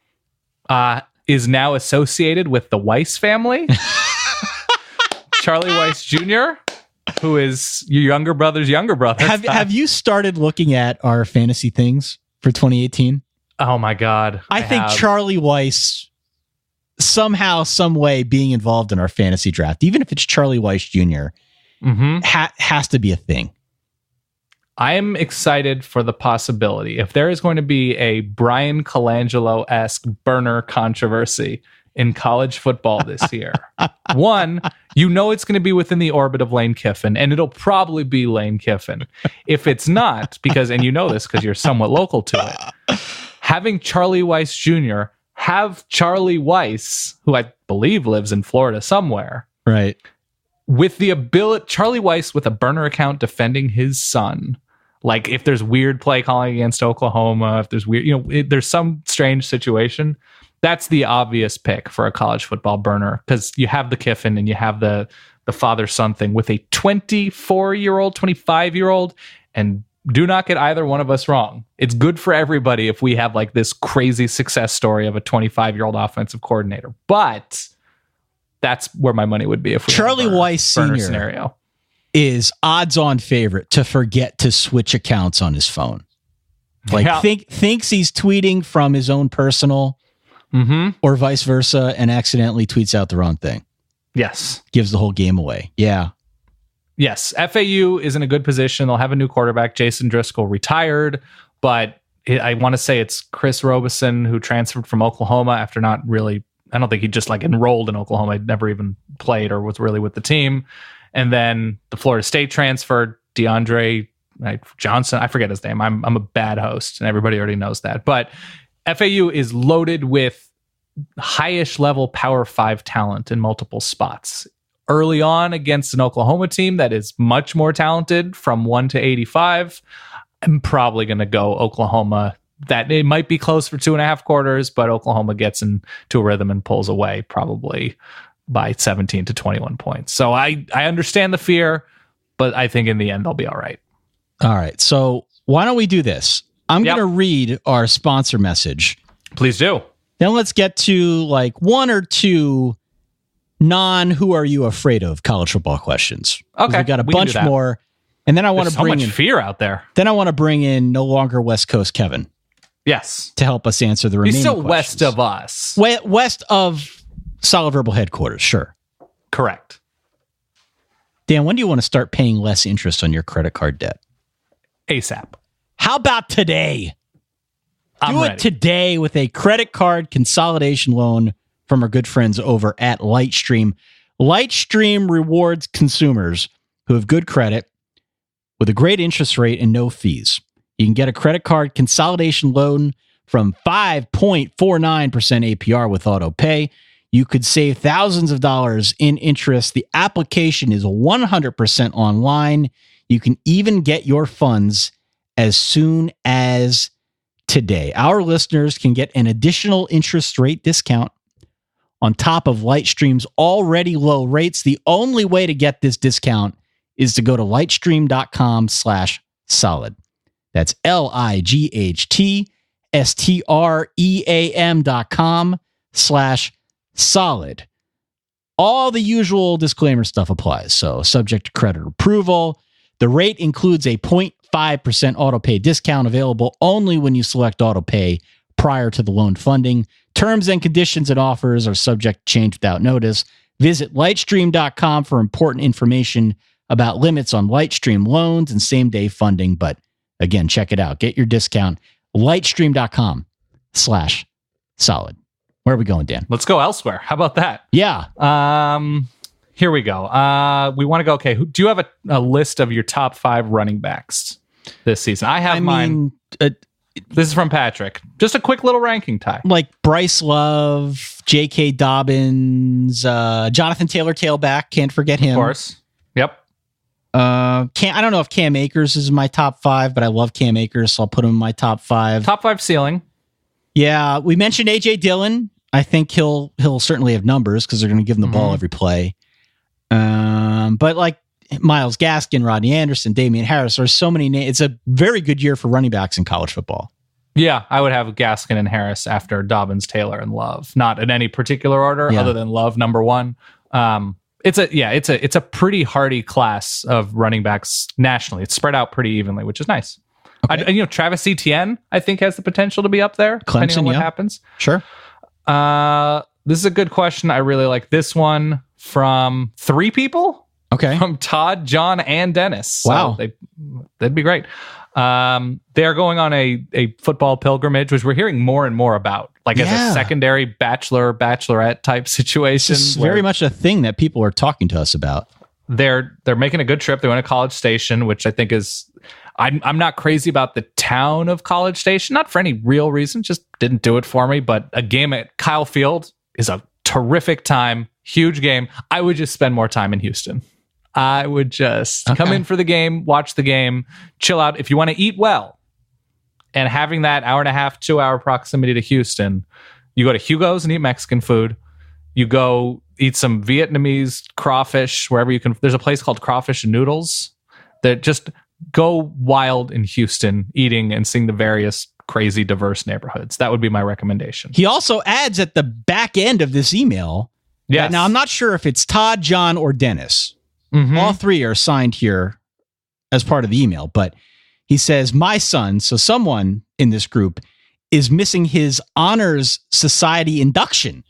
Is now associated with the Weiss family. Charlie Weiss Jr. who is your younger brother's younger brother. Have you started looking at our fantasy things for 2018? Oh my God. I think Charlie Weiss somehow, some way being involved in our fantasy draft, even if it's Charlie Weiss Jr., has to be a thing. I am excited for the possibility. If there is going to be a Brian Colangelo-esque burner controversy in college football this year, one, it's going to be within the orbit of Lane Kiffin, and it'll probably be Lane Kiffin. If it's not, and you know this because you're somewhat local to it, having Charlie Weiss Jr. have Charlie Weiss, who I believe lives in Florida somewhere, right? With the ability, Charlie Weiss with a burner account defending his son. Like if there's weird play calling against Oklahoma, if there's weird, there's some strange situation. That's the obvious pick for a college football burner because you have the Kiffin and you have the father-son thing with a 24-year-old, 25-year-old, and do not get either one of us wrong. It's good for everybody if we have like this crazy success story of a 25-year-old offensive coordinator. But that's where my money would be if we Charlie Weiss Sr. scenario is odds-on favorite to forget to switch accounts on his phone. Like thinks he's tweeting from his own personal or vice versa and accidentally tweets out the wrong thing. Yes. Gives the whole game away. Yeah. Yes. FAU is in a good position. They'll have a new quarterback. Jason Driscoll retired, but I want to say it's Chris Robeson who transferred from Oklahoma after not really, I don't think he just like enrolled in Oklahoma. He'd never even played or was really with the team. And then the Florida State transferred, DeAndre Johnson. I forget his name. I'm a bad host, and everybody already knows that. But FAU is loaded with highish level Power 5 talent in multiple spots. Early on against an Oklahoma team that is much more talented from 1 to 85, I'm probably going to go Oklahoma. That it might be close for 2.5 quarters, but Oklahoma gets into a rhythm and pulls away probably by 17 to 21 points. So I understand the fear, but I think in the end they'll be all right. All right. So why don't we do this? I'm going to read our sponsor message. Please do. Then let's get to like one or two who are you afraid of college football questions. Okay. We've got a bunch more. And then I want to bring so much fear out there. Then I want to bring in no longer West Coast Kevin. Yes. To help us answer the remaining He's still questions. west of us. West of Solid Verbal headquarters, sure. Correct. Dan, when do you want to start paying less interest on your credit card debt? ASAP. How about today? I'm Do ready. it today with a credit card consolidation loan from our good friends over at Lightstream. Lightstream rewards consumers who have good credit with a great interest rate and no fees. You can get a credit card consolidation loan from 5.49% APR with auto pay. You could save thousands of dollars in interest. The application is 100% online. You can even get your funds as soon as today. Our listeners can get an additional interest rate discount on top of Lightstream's already low rates. The only way to get this discount is to go to lightstream.com/solid. That's lightstream.com/solid. All the usual disclaimer stuff applies. So subject to credit approval. The rate includes a 0.5% auto pay discount available only when you select auto pay prior to the loan funding. Terms and conditions and offers are subject to change without notice. Visit lightstream.com for important information about limits on Lightstream loans and same-day funding. But again, check it out. Get your discount. Lightstream.com/solid. Where are we going, Dan? Let's go elsewhere. How about that? Yeah. Here we go. We want to go, okay, do you have a list of your top 5 running backs this season? I have mine. This is from Patrick. Just a quick little ranking tie. Like Bryce Love, J.K. Dobbins, Jonathan Taylor, tailback. Can't forget him. Of course. Yep. I don't know if Cam Akers is in my top 5, but I love Cam Akers, so I'll put him in my top 5. Top 5 ceiling. Yeah, we mentioned A.J. Dillon. I think he'll certainly have numbers because they're going to give him the ball every play. But like Myles Gaskin, Rodney Anderson, Damian Harris, there's so many names. It's a very good year for running backs in college football. Yeah, I would have Gaskin and Harris after Dobbins, Taylor, and Love. Not in any particular order other than Love number 1. It's a pretty hardy class of running backs nationally. It's spread out pretty evenly, which is nice. Okay. Travis Etienne, I think, has the potential to be up there, depending on what happens. Sure. This is a good question. I really like this one from 3 people. Okay. From Todd, John, and Dennis. Wow. So that'd be great. They're going on a football pilgrimage, which we're hearing more and more about, like as a secondary bachelorette type situation. It's very much a thing that people are talking to us about. They're making a good trip. They went to College Station, which I think is... I'm not crazy about the town of College Station, not for any real reason, just didn't do it for me. But a game at Kyle Field is a terrific time, huge game. I would just spend more time in Houston. I would just come in for the game, watch the game, chill out. If you want to eat well, and having that 1.5, 2 hour proximity to Houston, you go to Hugo's and eat Mexican food. You go eat some Vietnamese crawfish, wherever you can. There's a place called Crawfish and Noodles that just go wild in Houston, eating and seeing the various crazy, diverse neighborhoods. That would be my recommendation. He also adds at the back end of this email. Yes. Now, I'm not sure if it's Todd, John, or Dennis. Mm-hmm. All 3 are signed here as part of the email, but he says, my son, so someone in this group, is missing his Honors Society induction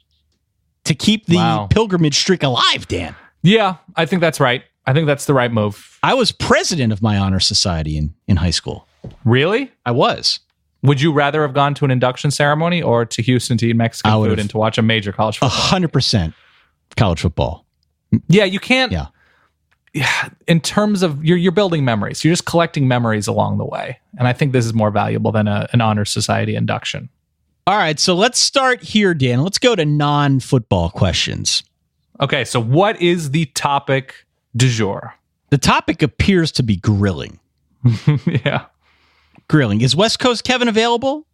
to keep the pilgrimage streak alive, Dan. Yeah, I think that's right. I think that's the right move. I was president of my Honor Society in high school. Really? I was. Would you rather have gone to an induction ceremony or to Houston to eat Mexican food and to watch a major college football? 100% college football. Yeah, you can't. Yeah. In terms of you're building memories. You're just collecting memories along the way. And I think this is more valuable than an Honor Society induction. All right, so let's start here, Dan. Let's go to non-football questions. Okay, so what is the topic du jour? The topic appears to be grilling. Yeah. Grilling. Is West Coast Kevin available?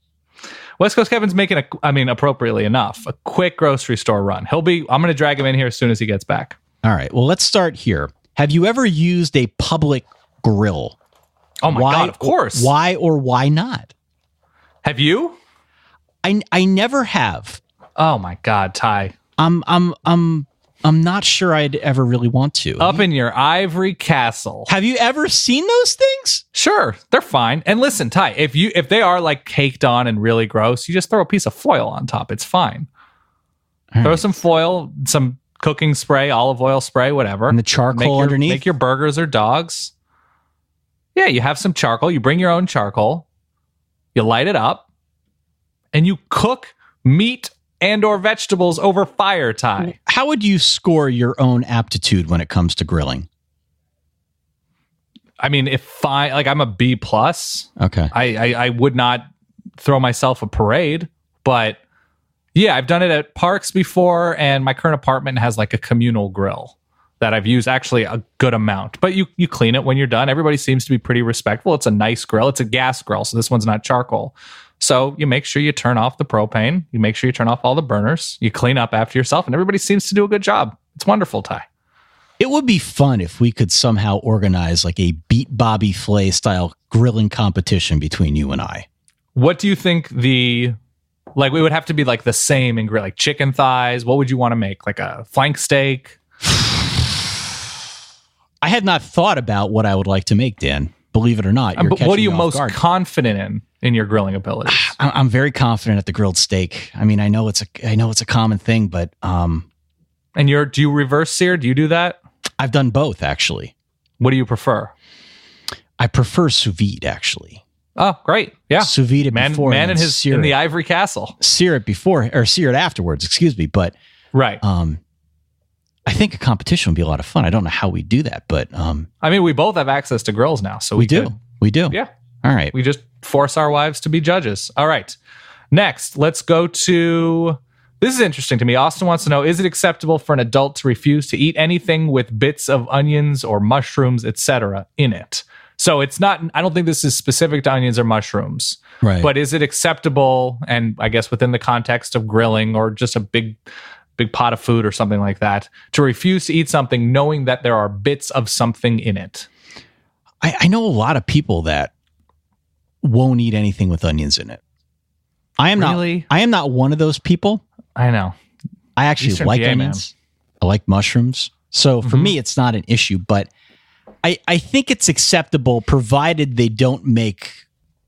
West Coast Kevin's making appropriately enough, a quick grocery store run. I'm going to drag him in here as soon as he gets back. All right, well, let's start here. Have you ever used a public grill? Oh my God, of course. Why or why not? Have you? I never have. Oh my God, Ty. I'm not sure I'd ever really want to. Up in your ivory castle. Have you ever seen those things? Sure, they're fine. And listen, Ty, if they are like caked on and really gross, you just throw a piece of foil on top. It's fine. Throw some foil, some cooking spray, olive oil spray, whatever. And the charcoal underneath? Make your burgers or dogs. Yeah, you have some charcoal. You bring your own charcoal. You light it up. And you cook meat and or vegetables over fire, Ty. How would you score your own aptitude when it comes to grilling? I mean, I'm a B+. Okay. I would not throw myself a parade, but yeah, I've done it at parks before, and my current apartment has like a communal grill that I've used actually a good amount. But you clean it when you're done. Everybody seems to be pretty respectful. It's a nice grill. It's a gas grill, so this one's not charcoal. So you make sure you turn off the propane. You make sure you turn off all the burners. You clean up after yourself, and everybody seems to do a good job. It's wonderful, Ty. It would be fun if we could somehow organize like a Beat Bobby Flay style grilling competition between you and I. What do you think we would have to be like the same in grill, like chicken thighs? What would you want to make? Like a flank steak? I had not thought about what I would like to make, Dan. Believe it or not. But what are you most confident in your grilling abilities? I'm very confident at the grilled steak. I mean, I know it's a common thing, but and do you reverse sear? Do you do that? I've done both, actually. What do you prefer? I prefer sous vide, actually. Oh, great. Yeah. Sous vide it before. Man in the ivory castle. Sear it before, or sear it afterwards, excuse me. But right. I think a competition would be a lot of fun. I don't know how we do that, but I mean, we both have access to grills now, so we do. We do. Yeah. All right. We just force our wives to be judges. All right. Next, let's go to... This is interesting to me. Austin wants to know, is it acceptable for an adult to refuse to eat anything with bits of onions or mushrooms, etc. in it? So it's not, I don't think this is specific to onions or mushrooms. Right. But is it acceptable, and I guess within the context of grilling or just a big pot of food or something like that, to refuse to eat something knowing that there are bits of something in it? I know a lot of people that won't eat anything with onions in it. I am not one of those people. I know. I actually like onions. Man. I like mushrooms. So for me, it's not an issue, but I think it's acceptable provided they don't make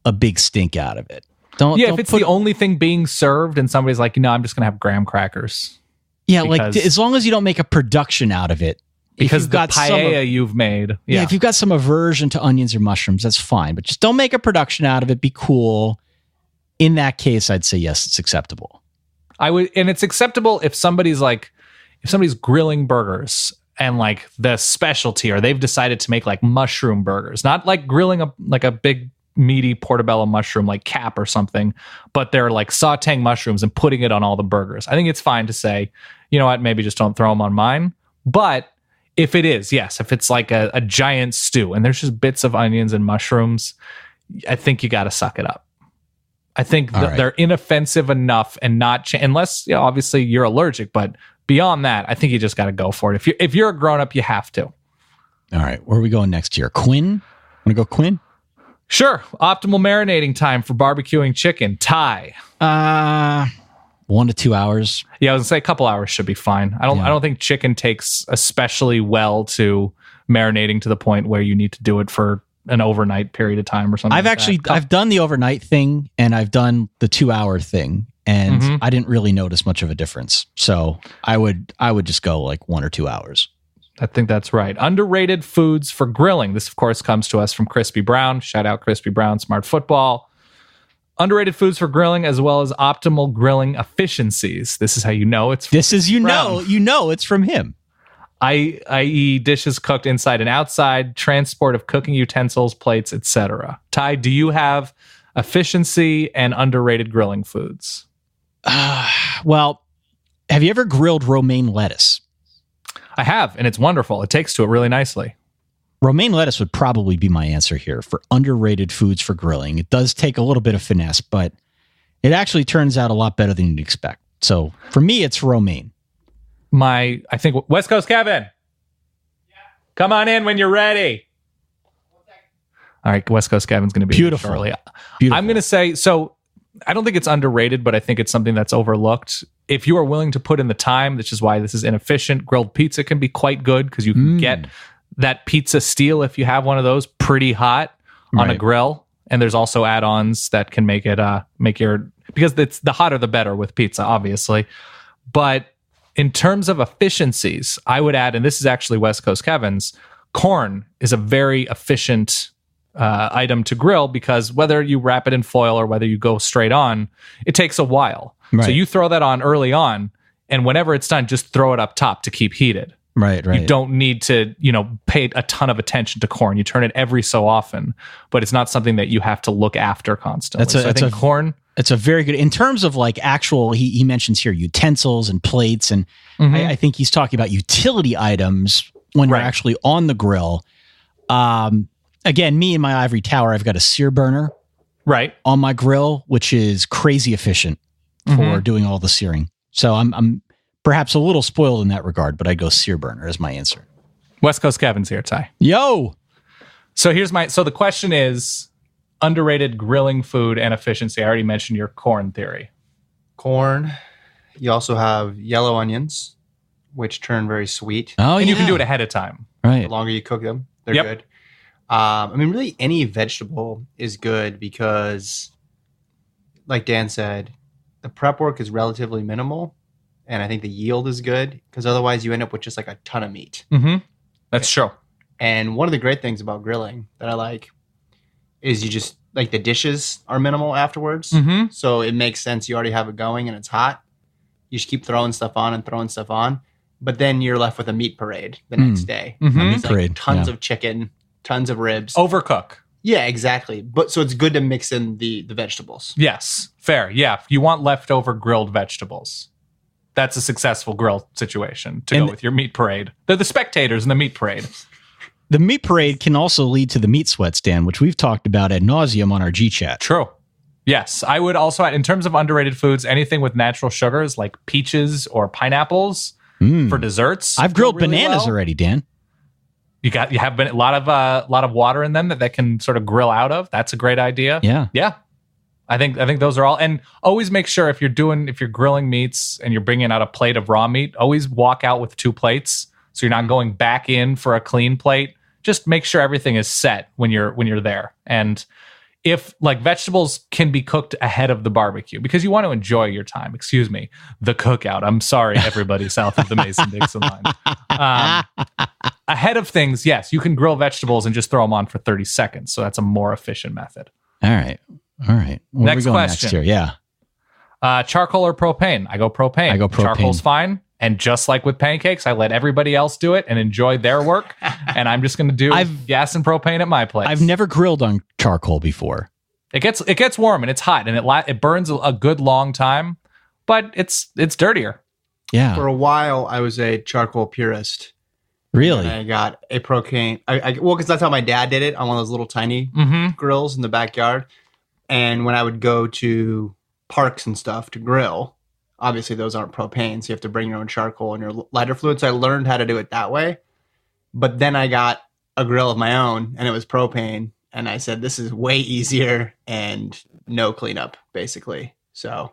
a big stink out of it. If it's the only thing being served and somebody's like, no, I'm just going to have graham crackers. Yeah, as long as you don't make a production out of it. Because the paella you've made. Yeah, if you've got some aversion to onions or mushrooms, that's fine. But just don't make a production out of it. Be cool. In that case, I'd say yes, it's acceptable. And it's acceptable if somebody's grilling burgers and like the specialty, or they've decided to make like mushroom burgers, not like grilling a big meaty portobello mushroom like cap or something, but they're like sauteing mushrooms and putting it on all the burgers. I think it's fine to say, you know what, maybe just don't throw them on mine. But if it is, yes, if it's like a giant stew and there's just bits of onions and mushrooms, I think you got to suck it up. I think they're inoffensive enough and not unless obviously you're allergic, but beyond that, I think you just got to go for it. If you're a grown up, you have to. All right, where are we going next here? Quinn? Want to go Quinn? Sure. Optimal marinating time for barbecuing chicken. Ty. 1 to 2 hours. Yeah, I was gonna say a couple hours should be fine. I don't think chicken takes especially well to marinating to the point where you need to do it for an overnight period of time or something. I've done the overnight thing and I've done the 2 hour thing, and I didn't really notice much of a difference. So I would just go like 1 or 2 hours. I think that's right. Underrated foods for grilling. This, of course, comes to us from Crispy Brown. Shout out Crispy Brown, Smart Football. Underrated foods for grilling, as well as optimal grilling efficiencies. This is how you know it's from Brown. You know it's from him. i.e. dishes cooked inside and outside, transport of cooking utensils, plates, etc. Ty, do you have efficiency and underrated grilling foods? Well, have you ever grilled romaine lettuce? I have, and it's wonderful. It takes to it really nicely. Romaine lettuce would probably be my answer here for underrated foods for grilling. It does take a little bit of finesse, but it actually turns out a lot better than you'd expect. So for me, it's romaine. I think West Coast Kevin. Yeah. Come on in when you're ready. All right, West Coast Kevin's going to be beautiful. Shortly. Beautiful. I'm going to say, so I don't think it's underrated, but I think it's something that's overlooked. If you are willing to put in the time, which is why this is inefficient, grilled pizza can be quite good because you can get that pizza steel, if you have one of those, pretty hot on a grill. And there's also add-ons that can make it because it's the hotter the better with pizza, obviously. But in terms of efficiencies, I would add, and this is actually West Coast Kevin's, corn is a very efficient item to grill because whether you wrap it in foil or whether you go straight on, it takes a while. Right. So you throw that on early on, and whenever it's done, just throw it up top to keep heated. Right. You don't need to, pay a ton of attention to corn. You turn it every so often, but it's not something that you have to look after constantly. I think corn. It's a very good, in terms of like actual, he mentions here utensils and plates, and I think he's talking about utility items when you're actually on the grill. Again, me and my ivory tower, I've got a sear burner on my grill, which is crazy efficient for doing all the searing. So I'm perhaps a little spoiled in that regard, but I go sear burner as my answer. West Coast Kevin's here, Ty. Yo! So the question is underrated grilling food and efficiency. I already mentioned your corn theory. Corn. You also have yellow onions, which turn very sweet. Oh, and you can do it ahead of time. Right. The longer you cook them, they're good. Really any vegetable is good because, like Dan said, the prep work is relatively minimal. And I think the yield is good because otherwise you end up with just like a ton of meat. That's true. And one of the great things about grilling that I like is you just like the dishes are minimal afterwards. So it makes sense. You already have it going and it's hot. You just keep throwing stuff on. But then you're left with a meat parade the next day. Meat parade. Tons of chicken, tons of ribs. Overcook. Yeah, exactly. But so it's good to mix in the vegetables. Yes, fair. Yeah, you want leftover grilled vegetables. That's a successful grill situation to go with your meat parade. They're the spectators in the meat parade. The meat parade can also lead to the meat sweats, Dan, which we've talked about ad nauseum on our G chat. True. Yes. I would also add, in terms of underrated foods, anything with natural sugars like peaches or pineapples for desserts. I've grilled bananas already, Dan. You have a lot of water in them that can sort of grill out of. That's a great idea. Yeah. I think those are all, and always make sure if you're grilling meats and you're bringing out a plate of raw meat, always walk out with 2 plates so you're not going back in for a clean plate. Just make sure everything is set when you're there. And if like vegetables can be cooked ahead of the barbecue because you want to enjoy your time. Excuse me, the cookout. I'm sorry, everybody south of the Mason-Dixon line. Ahead of things, yes, you can grill vegetables and just throw them on for 30 seconds. So that's a more efficient method. All right. Where Next are we going question. next here? Yeah. Charcoal or propane? I go propane. Charcoal's fine. And just like with pancakes, I let everybody else do it and enjoy their work. And I'm just going to do gas and propane at my place. I've never grilled on charcoal before. It gets warm and it's hot and it burns a good long time, but it's dirtier. Yeah. For a while, I was a charcoal purist. Really? And I got a propane. Well, because that's how my dad did it on one of those little tiny grills in the backyard. And when I would go to parks and stuff to grill, obviously those aren't propane, so you have to bring your own charcoal and your lighter fluid. So I learned how to do it that way. But then I got a grill of my own, and it was propane. And I said, this is way easier and no cleanup, basically. So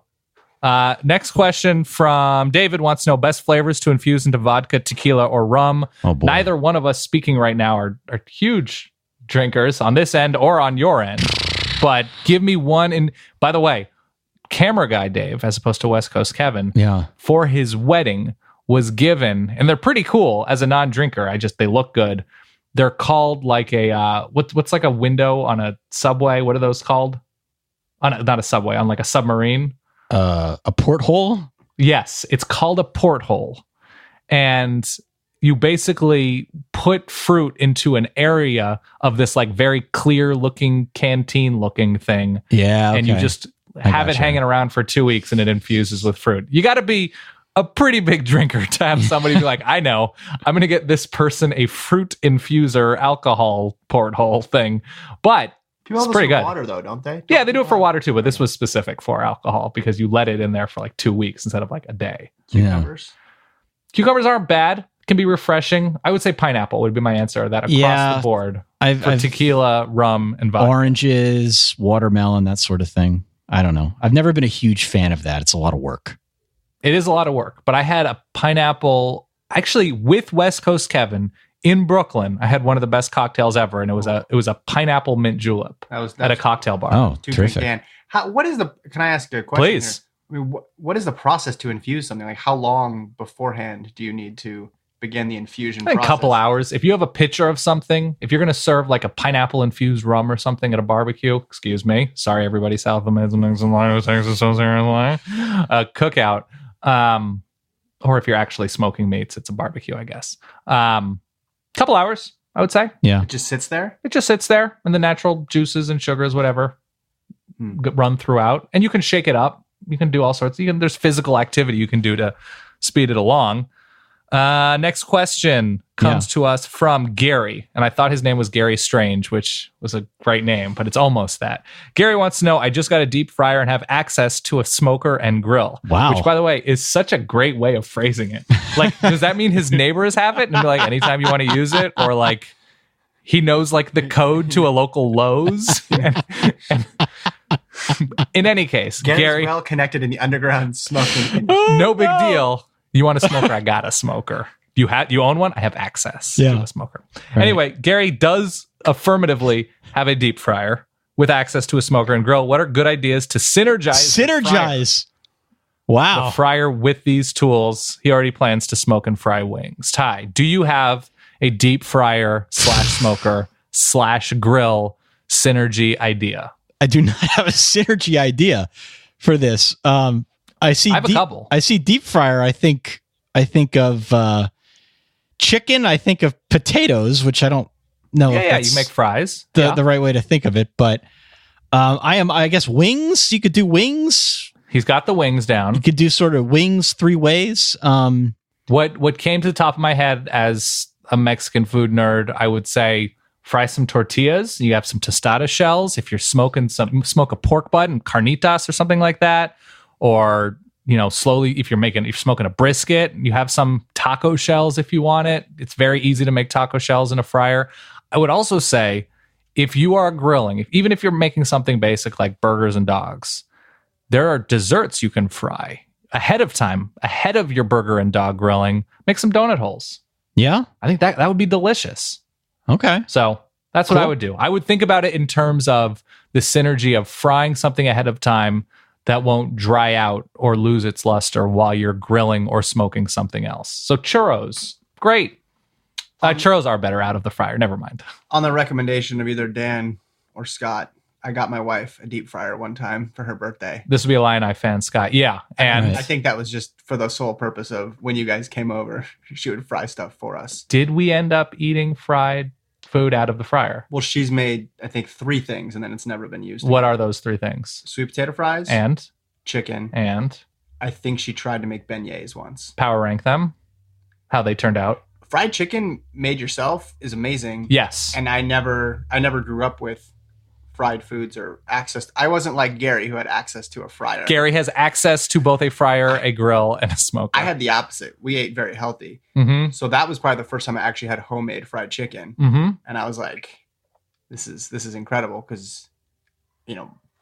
next question from David wants to know best flavors to infuse into vodka, tequila, or rum. Oh, boy. Neither one of us speaking right now are huge drinkers on this end or on your end. But give me one. And by the way, camera guy Dave, as opposed to West Coast Kevin, for his wedding was given, and they're pretty cool as a non-drinker. They look good. They're called like a what's like a window on a subway. What are those called? Not a subway, on like a submarine. A porthole? Yes, it's called a porthole, and you basically put fruit into an area of this like very clear looking canteen looking thing. Yeah, okay. And you just have it hanging around for 2 weeks and it infuses with fruit. You got to be a pretty big drinker to have somebody be like, I know, I'm going to get this person a fruit infuser alcohol porthole thing. But people it's pretty good. Water though, don't they? Yeah, they do it for water too, but this was specific for alcohol because you let it in there for like 2 weeks instead of like a day. Cucumbers. Cucumbers aren't bad. Can be refreshing. I would say pineapple would be my answer. That across the board for tequila, rum, and vodka. Oranges, watermelon, that sort of thing. I don't know. I've never been a huge fan of that. It's a lot of work. It is a lot of work, but I had a pineapple actually with West Coast Kevin in Brooklyn. I had one of the best cocktails ever, and it was a pineapple mint julep at a cocktail bar. Oh, terrific! Can I ask a question? Please. Here? I mean, what is the process to infuse something? Like, how long beforehand do you need to begin the infusion process? A couple hours. If you have a pitcher of something, if you're going to serve like a pineapple infused rum or something at a barbecue, excuse me, sorry everybody south of the Mason-Dixon line who takes it so seriously, a cookout, or if you're actually smoking meats, it's a barbecue, I guess. Couple hours, I would say. Yeah. It just sits there? It just sits there, and the natural juices and sugars, whatever, run throughout. And you can shake it up. You can do all sorts. There's physical activity you can do to speed it along. Next question comes to us from Gary, and I thought his name was Gary Strange, which was a great name, but it's almost that. Gary wants to know, I just got a deep fryer and have access to a smoker and grill. Wow. Which, by the way, is such a great way of phrasing it. Like, does that mean his neighbors have it and be like, anytime you want to use it? Or like, he knows like the code to a local Lowe's? and in any case, Gary, well connected in the underground smoking. No big deal. You want a smoker? I got a smoker. You own one? I have access to a smoker. Right. Anyway, Gary does affirmatively have a deep fryer with access to a smoker and grill. What are good ideas to synergize? Wow. The fryer with these tools? He already plans to smoke and fry wings. Ty, do you have a deep fryer / smoker / grill synergy idea? I do not have a synergy idea for this. I have a couple. I see deep fryer. I think of chicken. I think of potatoes, which I don't know. Yeah, you make fries. The right way to think of it, but I guess wings. You could do wings. He's got the wings down. You could do sort of wings 3 ways. What came to the top of my head as a Mexican food nerd, I would say fry some tortillas. You have some tostada shells. If you're smoke a pork butt and carnitas or something like that. Or, slowly, if you're smoking a brisket, you have some taco shells if you want it. It's very easy to make taco shells in a fryer. I would also say, if you are grilling, even if you're making something basic like burgers and dogs, there are desserts you can fry ahead of time, ahead of your burger and dog grilling. Make some donut holes. Yeah. I think that would be delicious. Okay. So that's what Cool. I would do. I would think about it in terms of the synergy of frying something ahead of time that won't dry out or lose its luster while you're grilling or smoking something else. So churros, great. Churros are better out of the fryer. Never mind. On the recommendation of either Dan or Scott, I got my wife a deep fryer one time for her birthday. This would be a Lion-Eye fan, Scott. Yeah. And Right. I think that was just for the sole purpose of when you guys came over, she would fry stuff for us. did we end up eating fried food out of the fryer? Well, she's made, I think, 3 things, and then it's never been used. What are those 3 things? Sweet potato fries, And chicken. I think she tried to make beignets once. power rank them, how they turned out. Fried chicken made yourself is amazing. Yes. And I never grew up with fried foods or access. I wasn't like Gary, who had access to a fryer. Gary has access to both a fryer, a grill, and a smoker. I had the opposite. We ate very healthy. Mm-hmm. So that was probably the first time I actually had homemade fried chicken. Mm-hmm. And I was like, this is incredible because,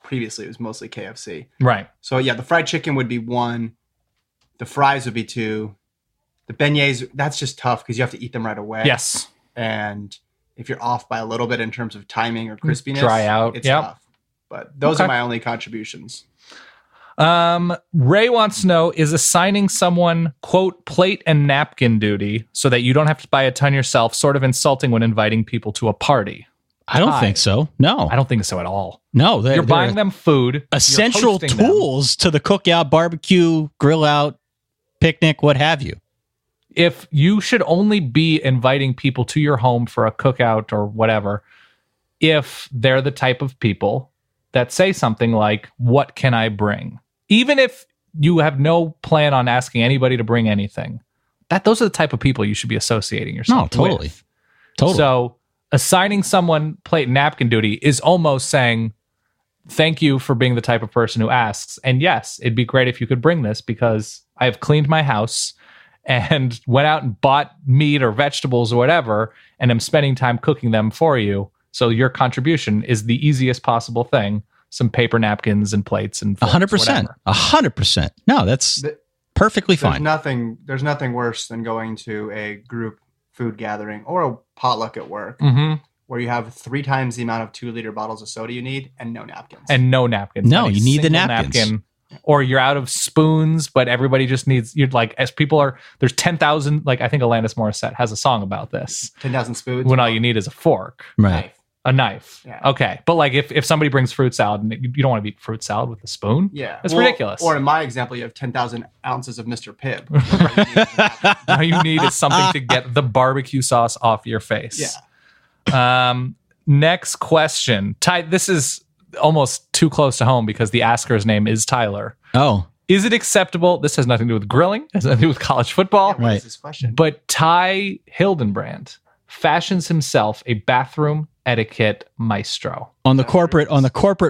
previously it was mostly KFC. Right. So yeah, the fried chicken would be 1. The fries would be 2. The beignets, that's just tough because you have to eat them right away. Yes. And if you're off by a little bit in terms of timing or crispiness, Dry out. it's Yep. tough. But those Okay. are my only contributions. Ray wants to know, is assigning someone, quote, plate and napkin duty so that you don't have to buy a ton yourself sort of insulting when inviting people to a party? I don't Hi. think so. No. I don't think so at all. No. They're Buying them food. you're essential hosting them. tools to the cookout, barbecue, grill out, picnic, what have you. If you should only be inviting people to your home for a cookout or whatever, if they're the type of people that say something like, what can I bring? Even if you have no plan on asking anybody to bring anything, those are the type of people you should be associating yourself No, totally. with. Totally. So assigning someone plate and napkin duty is almost saying, thank you for being the type of person who asks. And yes, it'd be great if you could bring this because I have cleaned my house and went out and bought meat or vegetables or whatever, and I'm spending time cooking them for you. So your contribution is the easiest possible thing. Some paper napkins and plates and forks, 100%. whatever. 100%. No, that's The- perfectly There's fine. nothing worse than going to a group food gathering or a potluck at work Mm-hmm. where you have 3 times the amount of 2-liter bottles of soda you need and no napkins. And no napkins. No, Not a you need the single napkins. napkin. Or you're out of spoons, but everybody just needs, you're like, as people are, there's 10,000, like I think Alanis Morissette has a song about this. 10,000 spoons. When all you need is a fork. Right. Knife. A knife. Yeah. Okay. But like if somebody brings fruit salad and you don't want to eat fruit salad with a spoon. Yeah. That's ridiculous. Or in my example, you have 10,000 ounces of Mr. Pibb. All you need is something to get the barbecue sauce off your face. Yeah. Next question. Ty, this is almost too close to home because the asker's name is Tyler. Oh, Is it acceptable? This has nothing to do with grilling. It has nothing to do with college football. What Right. is this question? But Ty Hildenbrand fashions himself a bathroom etiquette maestro. on the corporate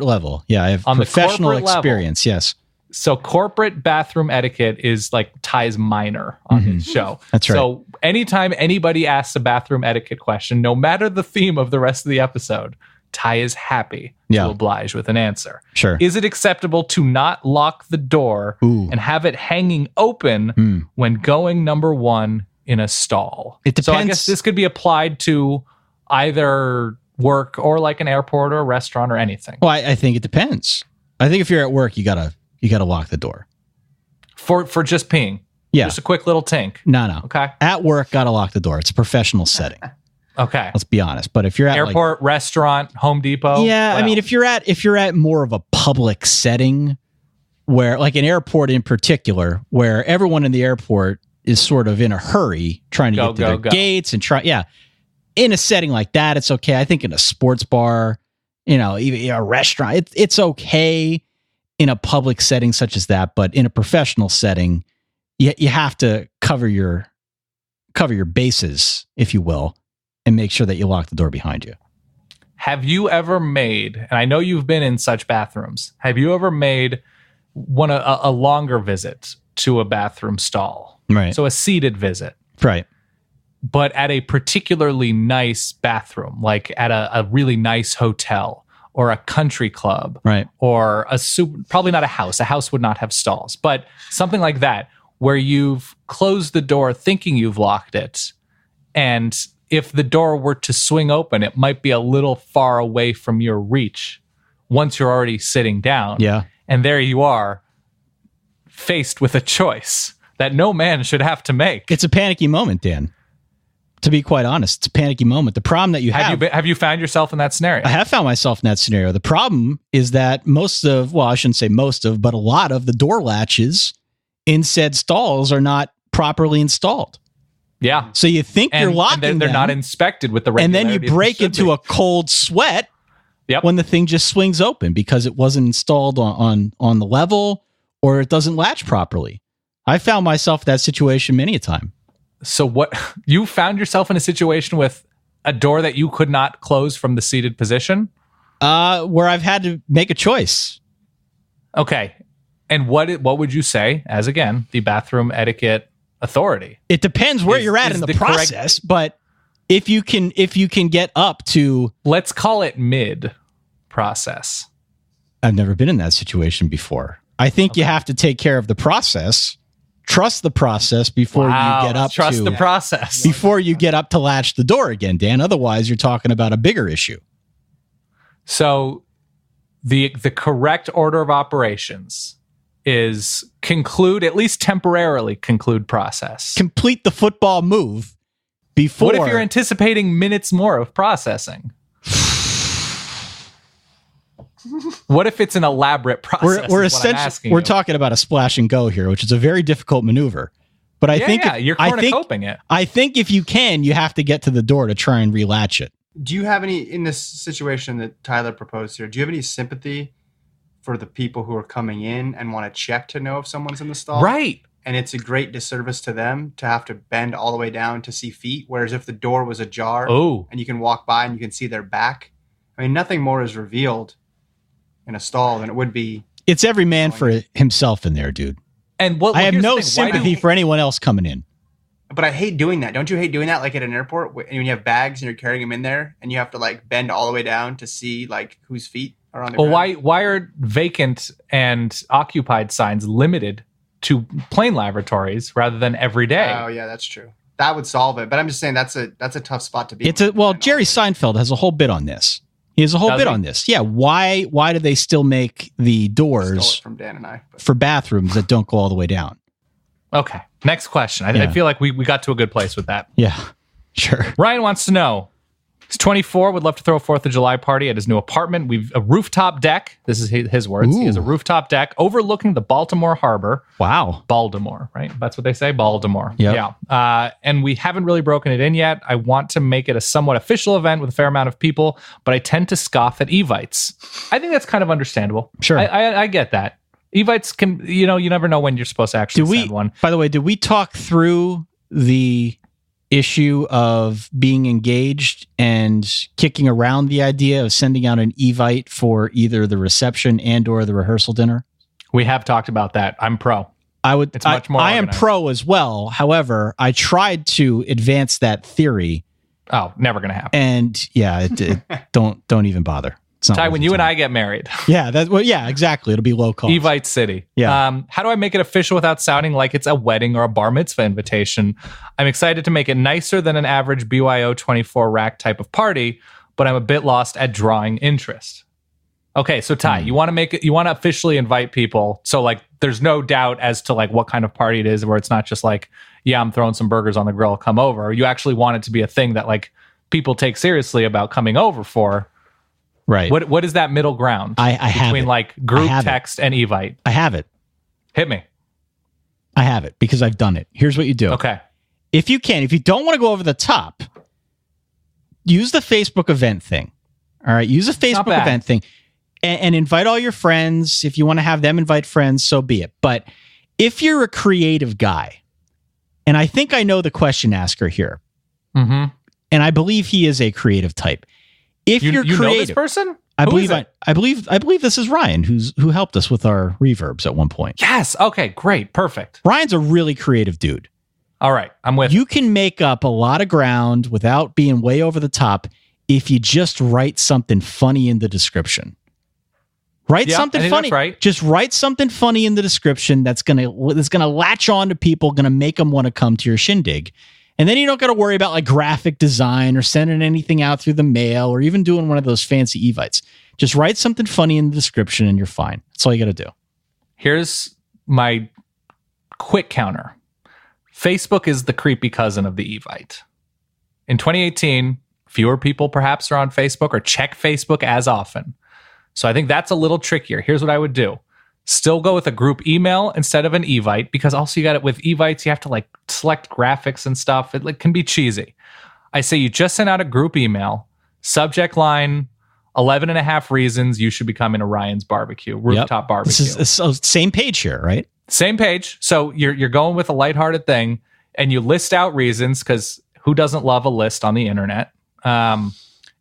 level. Yeah, I have On the professional corporate level. experience. Yes. So corporate bathroom etiquette is like Ty's minor on his show. That's right. So anytime anybody asks a bathroom etiquette question, no matter the theme of the rest of the episode, Ty is happy Yeah. to oblige with an answer. Sure. Is it acceptable to not lock the door Ooh. and have it hanging open when going number 1 in a stall? It So I depends. guess this could be applied to either work or like an airport or a restaurant or anything. Well, I think it depends. I think if you're at work, you gotta lock the door. For just peeing. Yeah. Just a quick little tink. No. Okay. At work, gotta lock the door. It's a professional setting. Okay. Let's be honest. But if you're at Airport, restaurant, Home Depot. yeah, what I mean, else? if you're at more of a public setting, where like an airport in particular, where everyone in the airport is sort of in a hurry trying to Go, get to their go, go. gates and in a setting like that, it's okay. I think in a sports bar, even a restaurant, it's okay in a public setting such as that. But in a professional setting, you have to cover your bases, if you will, and make sure that you lock the door behind you. Have you ever made, and I know you've been in such bathrooms, have you ever made a longer visit to a bathroom stall? Right. So a seated visit, Right. but at a particularly nice bathroom, like at a really nice hotel or a country club, Right. or probably not a house. A house would not have stalls, but something like that where you've closed the door thinking you've locked it And if the door were to swing open, it might be a little far away from your reach once you're already sitting down. Yeah. And there you are, faced with a choice that no man should have to make. It's a panicky moment, Dan. To be quite honest, it's a panicky moment. The problem that you have you found yourself in that scenario? I have found myself in that scenario. The problem is that I shouldn't say most of, but a lot of the door latches in said stalls are not properly installed. Yeah. So you think you're locking them. They're not inspected with the and regularity. then you break into a cold sweat when the thing just swings open because it wasn't installed on the level or it doesn't latch properly. I found myself in that situation many a time. So what, you found yourself in a situation with a door that you could not close from the seated position? Where I've had to make a choice. Okay. And what would you say as, again, the bathroom etiquette authority? It depends where you're at in the process, but if you can get up to, let's call it mid process. I've never been in that situation before. I think you have to take care of the process. Trust the process before you get up trust the process before you get up to latch the door again, Dan. Otherwise, you're talking about a bigger issue. So the correct order of operations is at least temporarily conclude process. Complete the football move before. What if you're anticipating minutes more of processing? What if it's an elaborate process? We're essentially we're talking about a splash and go here, which is a very difficult maneuver. But I think you're cornucoping it. I think if you can, you have to get to the door to try and relatch it. Do you have any, in this situation that Tyler proposed here, do you have any sympathy for the people who are coming in and want to check to know if someone's in the stall? Right. And it's a great disservice to them to have to bend all the way down to see feet. Whereas if the door was ajar and you can walk by and you can see their back, I mean, nothing more is revealed in a stall than it would be. It's every man for himself in there, dude. And I have no sympathy for anyone else coming in. But I hate doing that. Don't you hate doing that? Like at an airport when you have bags and you're carrying them in there and you have to like bend all the way down to see like whose feet are on the ground. Why are vacant and occupied signs limited to plane lavatories rather than every day? Oh yeah, that's true. That would solve it. But I'm just saying that's a tough spot to be. Jerry Seinfeld has a whole bit on this. He has a whole bit on this. Yeah. Why do they still make the doors from Dan and I for bathrooms that don't go all the way down? Okay. Next question. I feel like we got to a good place with that. Yeah, sure. Ryan wants to know. He's 24, would love to throw a 4th of July party at his new apartment. We've a rooftop deck. This is his words. Ooh. He has a rooftop deck overlooking the Baltimore Harbor. Wow. Baltimore, right? That's what they say, Baltimore. Yep. Yeah. And we haven't really broken it in yet. I want to make it a somewhat official event with a fair amount of people, but I tend to scoff at Evites. I think that's kind of understandable. Sure. I get that. Evites can, you never know when you're supposed to actually send one. By the way, did we talk through the issue of being engaged and kicking around the idea of sending out an Evite for either the reception and or the rehearsal dinner? We have talked about that. I'm pro. It's much more I am pro as well. However, I tried to advance that theory. Oh, never going to happen. And yeah, don't even bother. Ty, when you and I get married. Yeah, exactly. It'll be low cost. Evite City. Yeah. How do I make it official without sounding like it's a wedding or a bar mitzvah invitation? I'm excited to make it nicer than an average BYO 24 rack type of party, but I'm a bit lost at drawing interest. Okay, so Ty, you want to officially invite people, so like there's no doubt as to like what kind of party it is, where it's not just like, yeah, I'm throwing some burgers on the grill, come over. You actually want it to be a thing that like people take seriously about coming over for. Right. What is that middle ground? I have between it. like group text and Evite. I have it. Hit me. I have it because I've done it. Here's what you do. Okay. If you don't want to go over the top, use the Facebook event thing. All right. Use a Facebook event thing and invite all your friends. If you want to have them invite friends, so be it. But if you're a creative guy, and I think I know the question asker here, and I believe he is a creative type. If you're creative, know this person? I believe this is Ryan who helped us with our reverbs at one point. Yes. Okay, great. Perfect. Ryan's a really creative dude. All right, I'm with you. Can make up a lot of ground without being way over the top if you just write something funny in the description. Write something funny. That's right. Just write something funny in the description that's gonna latch on to people, gonna make them want to come to your shindig. And then you don't got to worry about like graphic design or sending anything out through the mail or even doing one of those fancy evites. Just write something funny in the description and you're fine. That's all you got to do. Here's my quick counter. Facebook is the creepy cousin of the evite. In 2018, fewer people perhaps are on Facebook or check Facebook as often. So I think that's a little trickier. Here's what I would do. Still go with a group email instead of an evite, because also you got it with evites, you have to like select graphics and stuff. It can be cheesy. I say you just send out a group email, subject line, 11 and a half reasons you should be coming to Ryan's barbecue, rooftop barbecue. This is same page here, right? Same page. So you're going with a lighthearted thing, and you list out reasons, because who doesn't love a list on the internet? And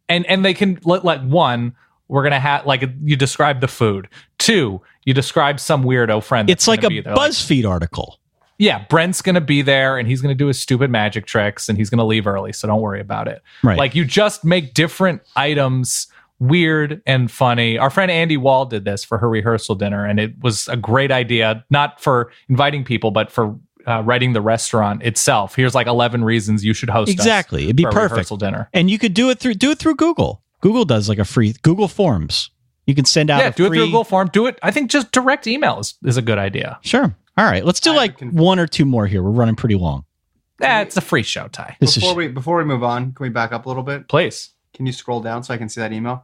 they can let one, we're gonna have like you describe the food. 2, you describe some weirdo friend. It's like a BuzzFeed article. Yeah, Brent's gonna be there, and he's gonna do his stupid magic tricks, and he's gonna leave early, so don't worry about it. Right. Like you just make different items weird and funny. Our friend Andy Wall did this for her rehearsal dinner, and it was a great idea, not for inviting people, but for writing the restaurant itself. Here's like 11 reasons you should host exactly. us It'd be for a perfect rehearsal dinner. And you could do it through Google. Google does like a free Google Forms. You can send out it through Google Form. Do it. I think just direct email is a good idea. Sure. All right. Let's do like one or two more here. We're running pretty long. It's a free show, Ty. Before we move on, can we back up a little bit? Please. Can you scroll down so I can see that email?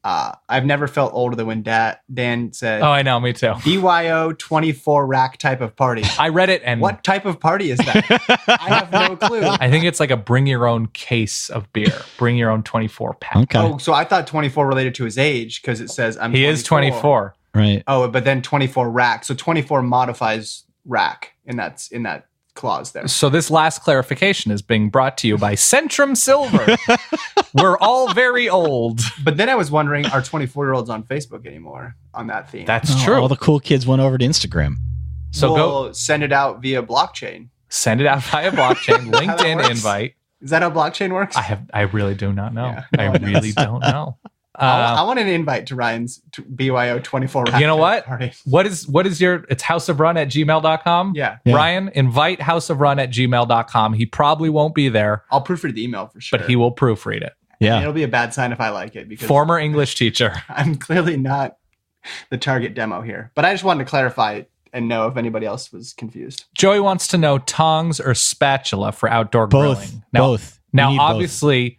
I've never felt older than when Dan said, "Oh, I know, me too." BYO 24 rack type of party. I read it, and what type of party is that? I have no clue. I think it's like a bring your own case of beer, bring your own 24 pack. Okay. Oh, so I thought 24 related to his age because it says I'm. He is 24, right? Oh, but then 24 rack. So 24 modifies rack, and that's in that clause there. So this last clarification is being brought to you by Centrum Silver. We're all very old. But then I was wondering, are 24-year-olds on Facebook anymore on that theme? That's true. All the cool kids went over to Instagram. So go send it out via blockchain. Send it out via blockchain, LinkedIn invite. Is that how blockchain works? I really do not know. Yeah, I really don't know. I want an invite to Ryan's BYO 24 rack. You know what? Party. What is your, it's houseofrun@gmail.com? Yeah. Ryan, invite houseofrun@gmail.com. He probably won't be there. I'll proofread the email for sure. But he will proofread it. Yeah. And it'll be a bad sign if I like it because former English teacher. I'm clearly not the target demo here. But I just wanted to clarify and know if anybody else was confused. Joey wants to know tongs or spatula for outdoor grilling. Both. Now, obviously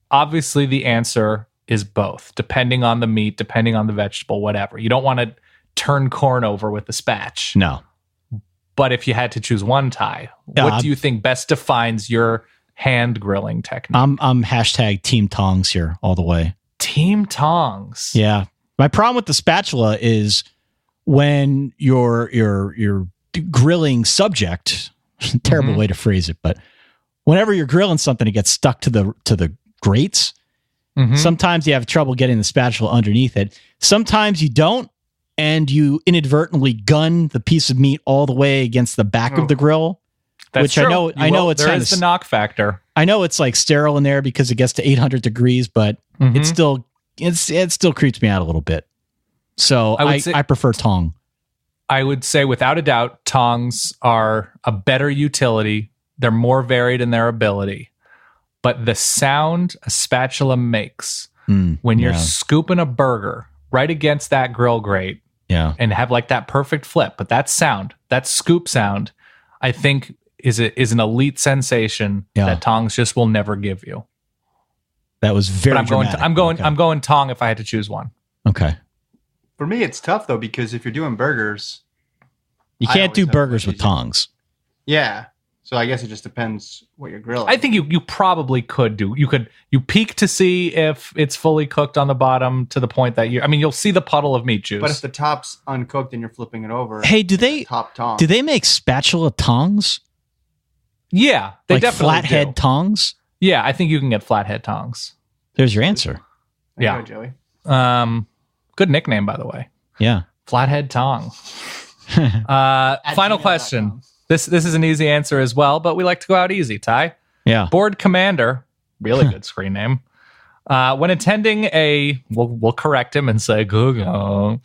the answer is both, depending on the meat, depending on the vegetable, whatever. You don't want to turn corn over with the spatch. No. But if you had to choose one, Ty, what do you think best defines your hand grilling technique? I'm hashtag team tongs here all the way. Team tongs. Yeah. My problem with the spatula is when your grilling subject, terrible way to phrase it, but whenever you're grilling something, it gets stuck to the grates. Sometimes you have trouble getting the spatula underneath it. Sometimes you don't, and you inadvertently gun the piece of meat all the way against the back of the grill. That's which true. I know it's there is the knock factor. I know it's like sterile in there because it gets to 800 degrees, but it still creeps me out a little bit. So I prefer tong. I would say without a doubt, tongs are a better utility. They're more varied in their ability. But the sound a spatula makes when you're scooping a burger right against that grill grate and have like that perfect flip, but that sound, that scoop sound, I think is an elite sensation that tongs just will never give you. That was very dramatic. I'm going tong if I had to choose one. Okay. For me, it's tough though, because if you're doing burgers, you can't do burgers with tongs. Yeah. So I guess it just depends what you're grilling. I think you probably could do. You peek to see if it's fully cooked on the bottom to the point that you'll see the puddle of meat juice. But if the top's uncooked and you're flipping it over, hey, do they make spatula tongs? Yeah, they like definitely flathead tongs. Yeah, I think you can get flathead tongs. There's your answer. There you go, Joey. Good nickname, by the way. Yeah, flathead tong. Final question. This is an easy answer as well, but we like to go out easy, Ty. Yeah. Board commander, really good screen name. When attending we'll correct him and say Google,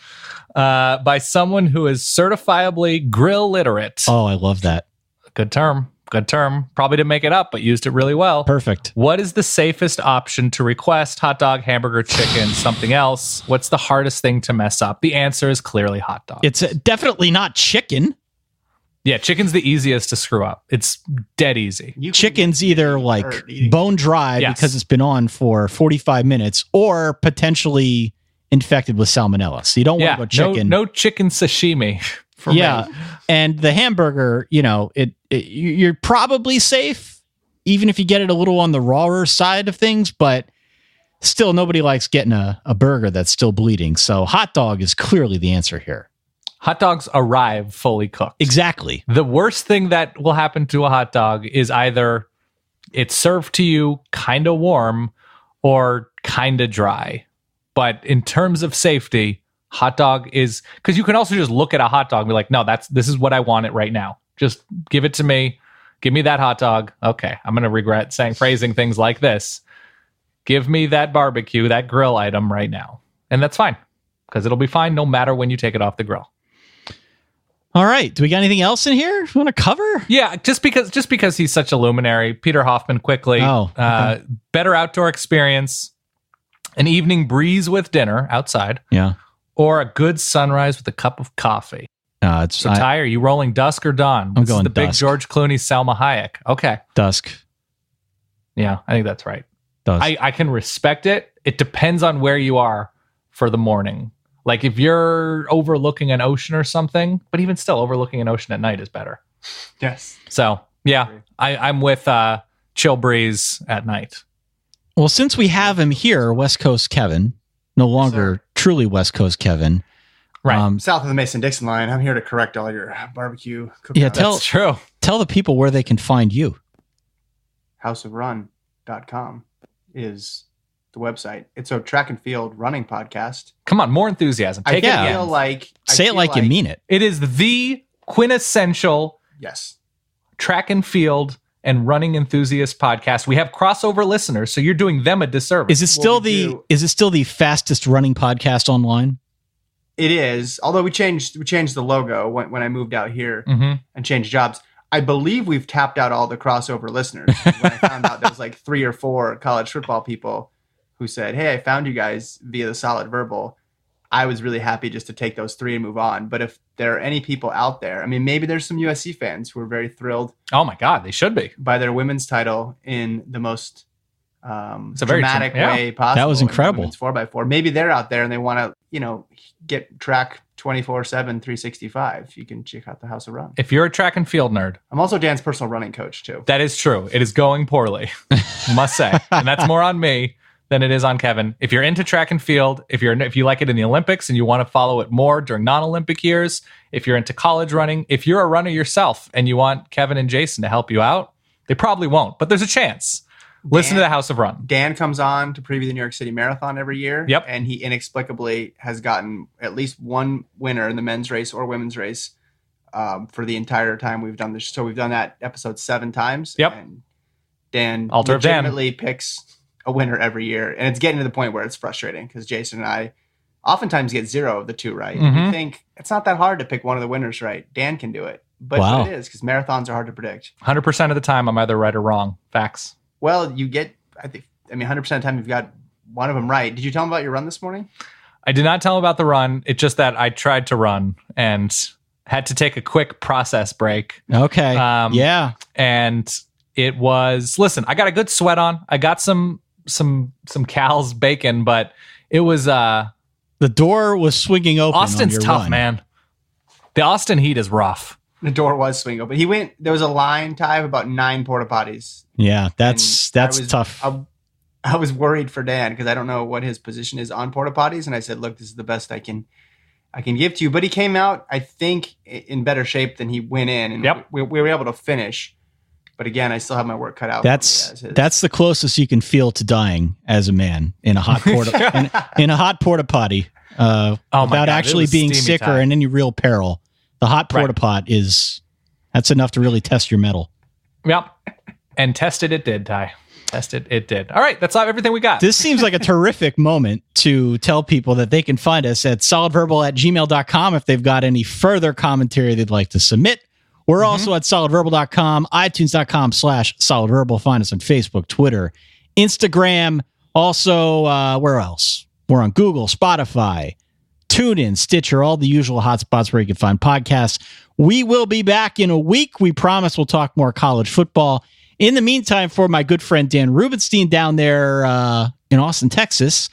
by someone who is certifiably grill literate. Oh, I love that. Good term. Good term. Probably didn't make it up, but used it really well. Perfect. What is the safest option to request? Hot dog, hamburger, chicken, something else? What's the hardest thing to mess up? The answer is clearly hot dog. It's definitely not chicken. Yeah, chicken's the easiest to screw up. It's dead easy. Chicken's either like bone dry Yes. because it's been on for 45 minutes or potentially infected with salmonella. So you don't want to go chicken. No chicken sashimi for me. And the hamburger, you're probably safe, even if you get it a little on the rawer side of things, but still nobody likes getting a burger that's still bleeding. So hot dog is clearly the answer here. Hot dogs arrive fully cooked. Exactly. The worst thing that will happen to a hot dog is either it's served to you kind of warm or kind of dry. But in terms of safety, hot dog is, because you can also just look at a hot dog and be like, no, this is what I want it right now. Just give it to me. Give me that hot dog. Okay, I'm going to regret phrasing things like this. Give me that barbecue, that grill item right now. And that's fine, because it'll be fine no matter when you take it off the grill. All right. Do we got anything else in here you want to cover? Yeah, just because he's such a luminary. Peter Hoffman quickly. Okay. Better outdoor experience, an evening breeze with dinner outside. Yeah. Or a good sunrise with a cup of coffee. Ty, are you rolling dusk or dawn? I'm This going is the big dusk. George Clooney, Salma Hayek. Okay. Dusk. Yeah, I think that's right. Dusk. I can respect it. It depends on where you are for the morning. Like if you're overlooking an ocean or something, but even still, overlooking an ocean at night is better. Yes. So, yeah, I'm with chill breeze at night. Well, since we have him here, West Coast Kevin, no longer truly West Coast Kevin. Right. South of the Mason-Dixon line, I'm here to correct all your barbecue cooking. Yeah, That's true. Tell the people where they can find you. houseofrun.com is the website. It's a track and field running podcast. Come on, more enthusiasm. I Take it again. feel like... Say it like you mean it. It is the quintessential Yes. track and field and running enthusiast podcast. We have crossover listeners, so you're doing them a disservice. Is it still the fastest running podcast online? It is, although we changed the logo when I moved out here and changed jobs. I believe we've tapped out all the crossover listeners. When I found out there was like 3 or 4 college football people who said, "Hey, I found you guys via the Solid Verbal." I was really happy just to take those 3 and move on. But if there are any people out there, I mean, maybe there's some USC fans who are very thrilled. Oh my God, they should be. By their women's title in the most It's a very dramatic way possible. That was incredible. Women's 4x4. Maybe they're out there and they want to, get track 24/7, 365. You can check out the House of Run. If you're a track and field nerd, I'm also Dan's personal running coach too. that is true. It is going poorly, must say, and that's more on me than it is on Kevin. If you're into track and field, if you like it in the Olympics and you want to follow it more during non-Olympic years, if you're into college running, if you're a runner yourself and you want Kevin and Jason to help you out, they probably won't, but there's a chance. Listen to the House of Run. Dan comes on to preview the New York City Marathon every year. Yep. And he inexplicably has gotten at least one winner in the men's race or women's race for the entire time we've done this. So we've done that episode 7 times. Yep. And Dan Altar of Dan. legitimately picks a winner every year. And it's getting to the point where it's frustrating because Jason and I oftentimes get 0 of the 2 right. Mhm. You think it's not that hard to pick one of the winners right. Dan can do it. But Wow. it is because marathons are hard to predict. 100% of the time, I'm either right or wrong. Facts. Well, you get, 100% of the time you've got one of them right. Did you tell him about your run this morning? I did not tell him about the run. It's just that I tried to run and had to take a quick process break. Okay. Yeah. And it was, listen, I got a good sweat on. I got some Cal's bacon, but it was the door was swinging open. Austin's on your tough, run. man. The Austin heat is rough. The door was swinging open. There was a line, Ty, of about 9 porta potties. Yeah, that's tough. I was worried for Dan because I don't know what his position is on porta potties. And I said, look, this is the best I can give to you. But he came out, I think, in better shape than he went in. And Yep. we were able to finish. But again, I still have my work cut out. That's the closest you can feel to dying as a man in a hot porta in a hot porta potty my without God, actually it was being steamy sick or time. in any real peril. The hot porta pot that's enough to really test your mettle. Yep. And tested it did, Ty. Tested it did. All right, that's everything we got. This seems like a terrific moment to tell people that they can find us at solidverbal@gmail.com if they've got any further commentary they'd like to submit, We're also at solidverbal.com, itunes.com/solidverbal. Find us on Facebook, Twitter, Instagram. Also, where else? We're on Google, Spotify, TuneIn, Stitcher, all the usual hotspots where you can find podcasts. We will be back in a week. We promise we'll talk more college football. In the meantime, for my good friend Dan Rubenstein down there in Austin, Texas,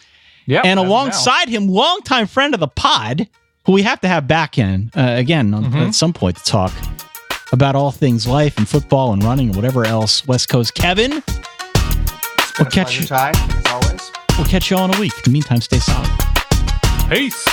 and alongside him, longtime friend of the pod, who we have to have back in again at some point to talk about all things life and football and running and whatever else. West Coast Kevin. We'll catch you. As always. We'll catch you all in a week. In the meantime, stay solid. Peace.